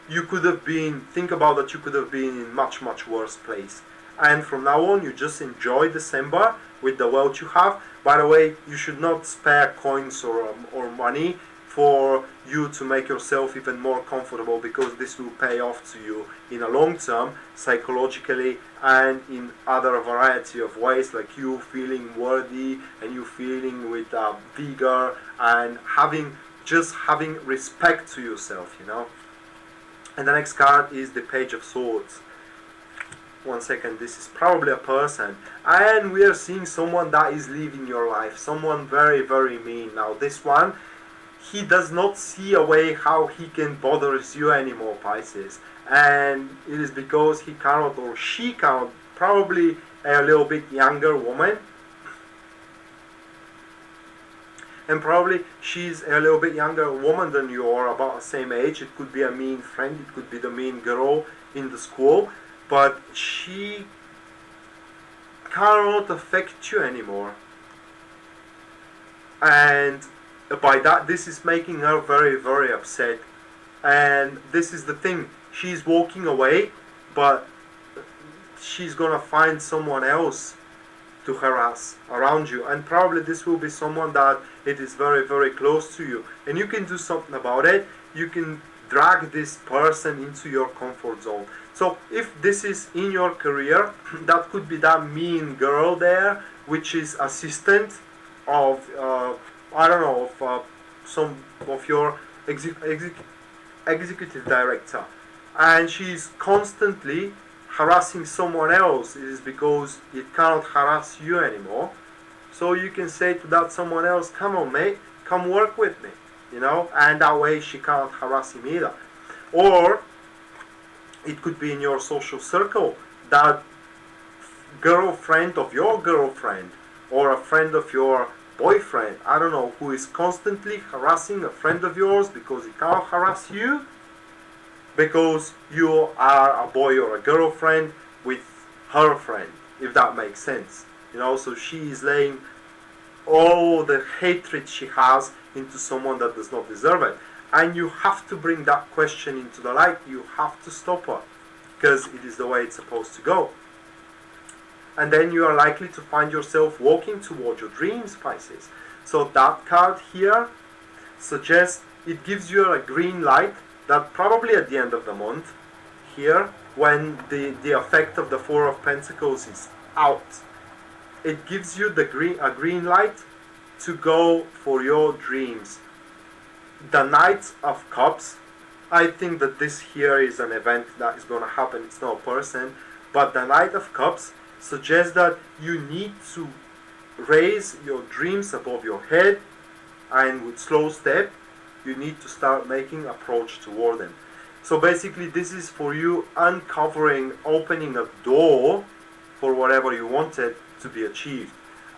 you could have been, think about that, you could have been in much worse place. And from now on, you just enjoy December with the wealth you have. By the way, you should not spare coins or money for you to make yourself even more comfortable, because this will pay off to you in a long term, psychologically, and in other variety of ways, like you feeling worthy and you feeling with vigor and having respect to yourself, you know. And the next card is the Page of Swords. One second, this is probably a person, and we are seeing someone that is leaving your life, someone very mean. Now this one, he does not see a way how he can bother you anymore, Pisces, and it is because he cannot, or she cannot, probably a little bit younger woman, and probably she's a little bit younger woman than you, or about the same age. It could be a mean friend, it could be the mean girl in the school, but she cannot affect you anymore. And by that, this is making her very upset. And this is the thing, she's walking away, but she's gonna find someone else to harass around you, and probably this will be someone that it is very close to you, and you can do something about it. You can drag this person into your comfort zone. So if this is in your career, that could be that mean girl there, which is assistant of I don't know, of some of your executive director, and she's constantly harassing someone else. It is because it cannot harass you anymore. So you can say to that someone else, come on mate, come work with me, you know, and that way she can't harass him either. Or it could be in your social circle, that girlfriend of your girlfriend, or a friend of your boyfriend, I don't know, who is constantly harassing a friend of yours because he can't harass you, because you are a boy or a girlfriend with her friend, if that makes sense. You know, so she is laying all the hatred she has into someone that does not deserve it. And you have to bring that question into the light. You have to stop her, because it is the way it's supposed to go. And then you are likely to find yourself walking towards your dreams, Pisces. So that card here suggests, it gives you a green light, that probably at the end of the month here, when the effect of the Four of Pentacles is out, it gives you a green light to go for your dreams. The Knight of Cups, I think that this here is an event that is going to happen. It's not a person, but the Knight of Cups suggests that you need to raise your dreams above your head, and with slow step you need to start making approach toward them. So basically this is for you uncovering, opening a door for whatever you wanted to be achieved.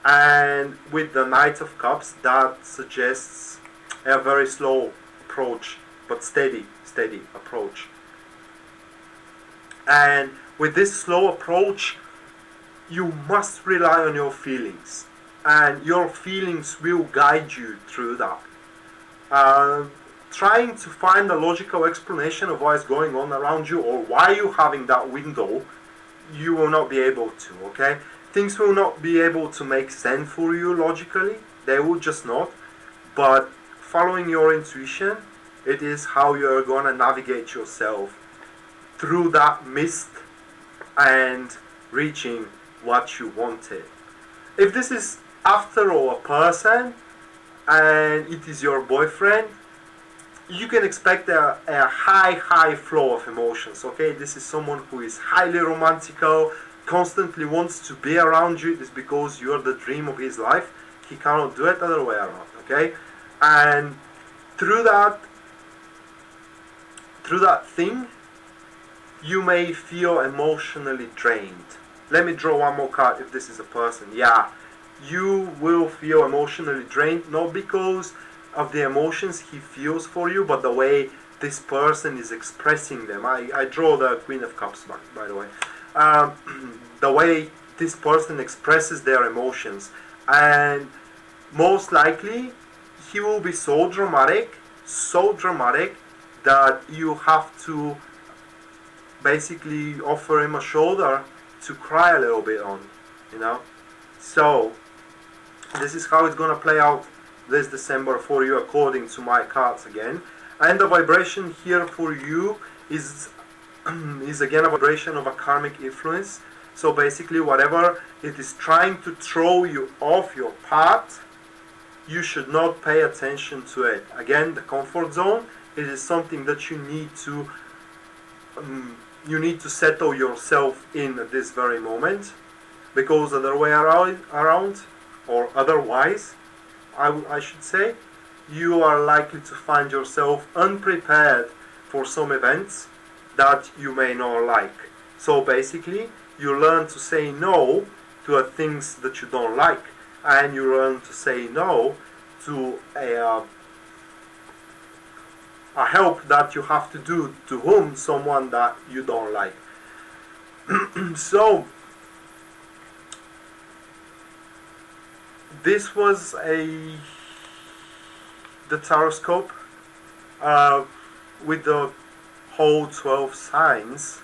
And with the Knight of Cups, that suggests a very slow approach, but steady approach. And with this slow approach, you must rely on your feelings, and your feelings will guide you through that. Trying to find a logical explanation of what is going on around you, or why you're having that window, you will not be able to, okay? Things will not be able to make sense for you logically, they will just not. But following your intuition, it is how you're gonna navigate yourself through that mist and reaching what you wanted. If this is after all a person, and it is your boyfriend, you can expect a high flow of emotions, okay? This is someone who is highly romantical, constantly wants to be around you. It is because you're the dream of his life. He cannot do it other way around, okay? And through that thing, you may feel emotionally drained. Let me draw one more card if this is a person. Yeah, you will feel emotionally drained, not because of the emotions he feels for you, but the way this person is expressing them. I draw the Queen of Cups, by the way. The way this person expresses their emotions. And most likely, he will be so dramatic that you have to basically offer him a shoulder to cry a little bit on, you know. So this is how it's gonna play out this December for you according to my cards again. And the vibration here for you is again a vibration of a karmic influence. So basically whatever it is trying to throw you off your path, you should not pay attention to it. Again, the comfort zone, it is something that you need to settle yourself in at this very moment, because other way around or otherwise, I should say, you are likely to find yourself unprepared for some events that you may not like. So basically, you learn to say no to things that you don't like, and you learn to say no to a help that you have to do to someone that you don't like. So this was the Tarotscope with the whole 12 signs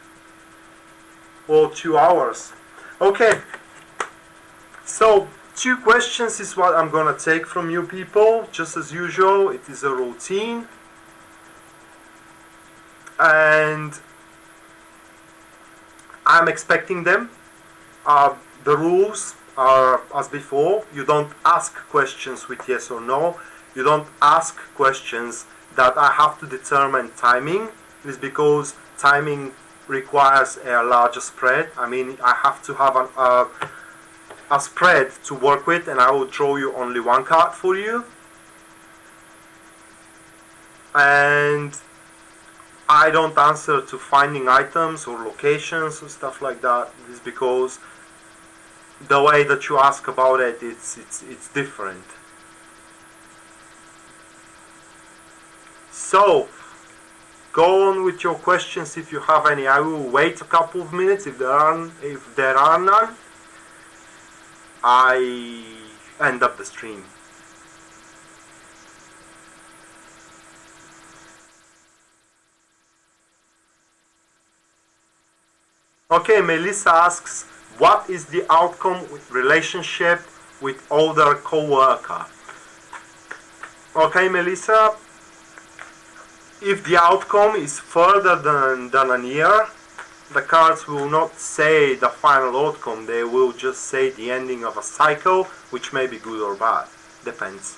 for 2 hours. Okay, so 2 questions is what I'm gonna take from you people. Just as usual, it is a routine, and I'm expecting them. The rules are as before. You don't ask questions with yes or no. You don't ask questions that I have to determine timing. It is because timing requires a larger spread. I mean, I have to have a spread to work with, and I will draw you only 1 card for you. And I don't answer to finding items or locations or stuff like that. It is because the way that you ask about it, it's different. So go on with your questions if you have any. I will wait a couple of minutes. If there are none, I end up the stream. Okay, Melissa asks, what is the outcome with relationship with older co-worker? Okay, Melissa, if the outcome is further than a year, the cards will not say the final outcome. They will just say the ending of a cycle, which may be good or bad. Depends.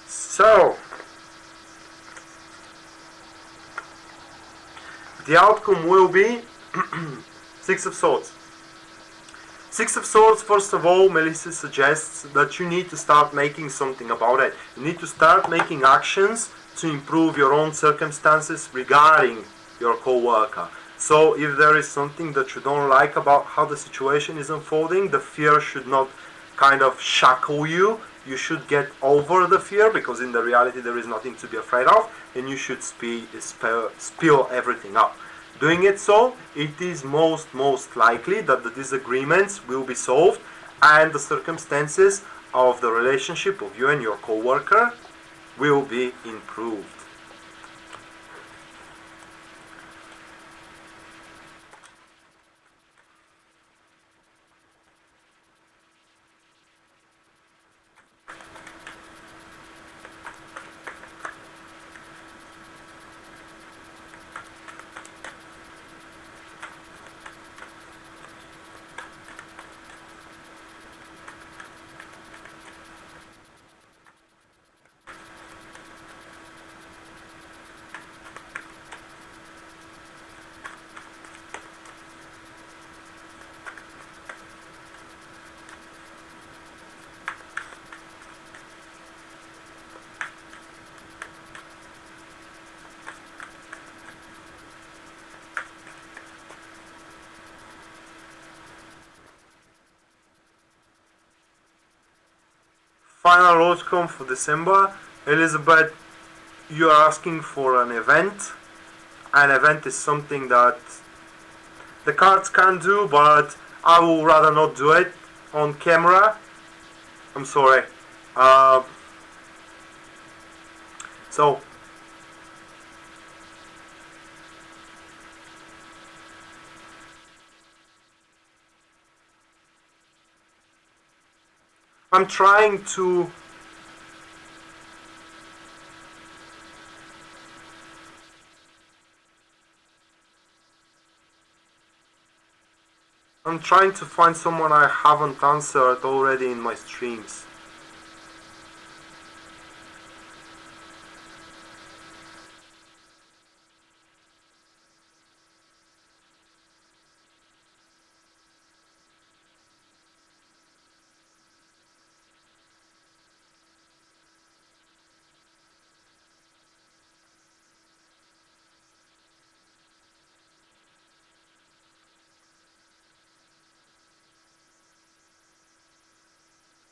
So the outcome will be 6 of Swords. 6 of Swords, first of all, Melissa suggests that you need to start making something about it. You need to start making actions to improve your own circumstances regarding your co-worker. So if there is something that you don't like about how the situation is unfolding, the fear should not kind of shackle you. You should get over the fear, because in the reality there is nothing to be afraid of, and you should spill everything up. Doing it so, it is most likely that the disagreements will be solved and the circumstances of the relationship of you and your co-worker will be improved. Final outcome for December. Elizabeth, you are asking for an event. An event is something that the cards can do, but I will rather not do it on camera. I'm sorry. So I'm trying to find someone I haven't answered already in my streams.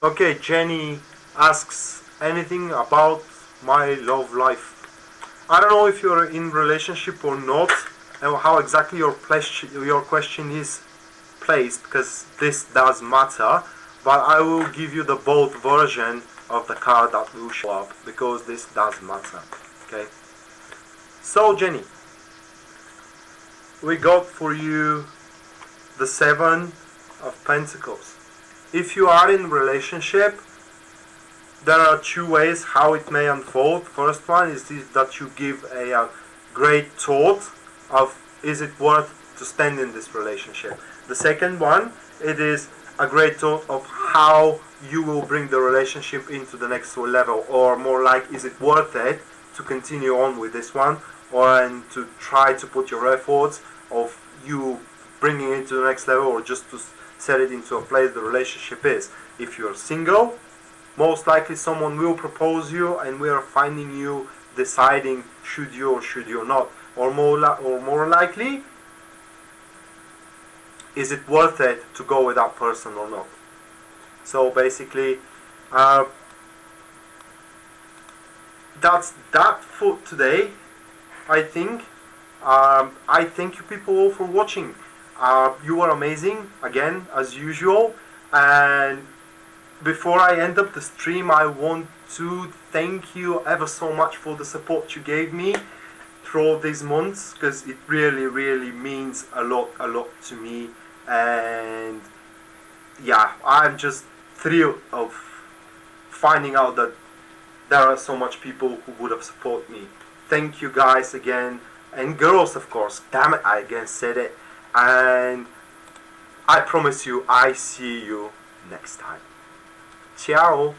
Okay, Jenny asks anything about my love life. I don't know if you're in relationship or not, and how exactly your question is placed, because this does matter. But I will give you the both version of the card that will show up, because this does matter. Okay. So Jenny, we got for you the Seven of Pentacles. If you are in a relationship, there are two ways how it may unfold. First one is that you give a great thought of, is it worth to stand in this relationship? The second one, it is a great thought of how you will bring the relationship into the next level, or more like, is it worth it to continue on with this one, or and to try to put your efforts of you bringing it to the next level, or just to set it into a place the relationship is. If you're single, most likely someone will propose you, and we are finding you deciding should you or should you not, or more likely, is it worth it to go with that person or not. So basically, that's that for today, I think. I thank you people all for watching. You are amazing, again, as usual. And before I end up the stream, I want to thank you ever so much for the support you gave me through all these months, because it really, really means a lot to me. And yeah, I'm just thrilled of finding out that there are so much people who would have supported me. Thank you guys again, and girls, of course. Damn it, I again said it. And I promise you, I see you next time. Ciao.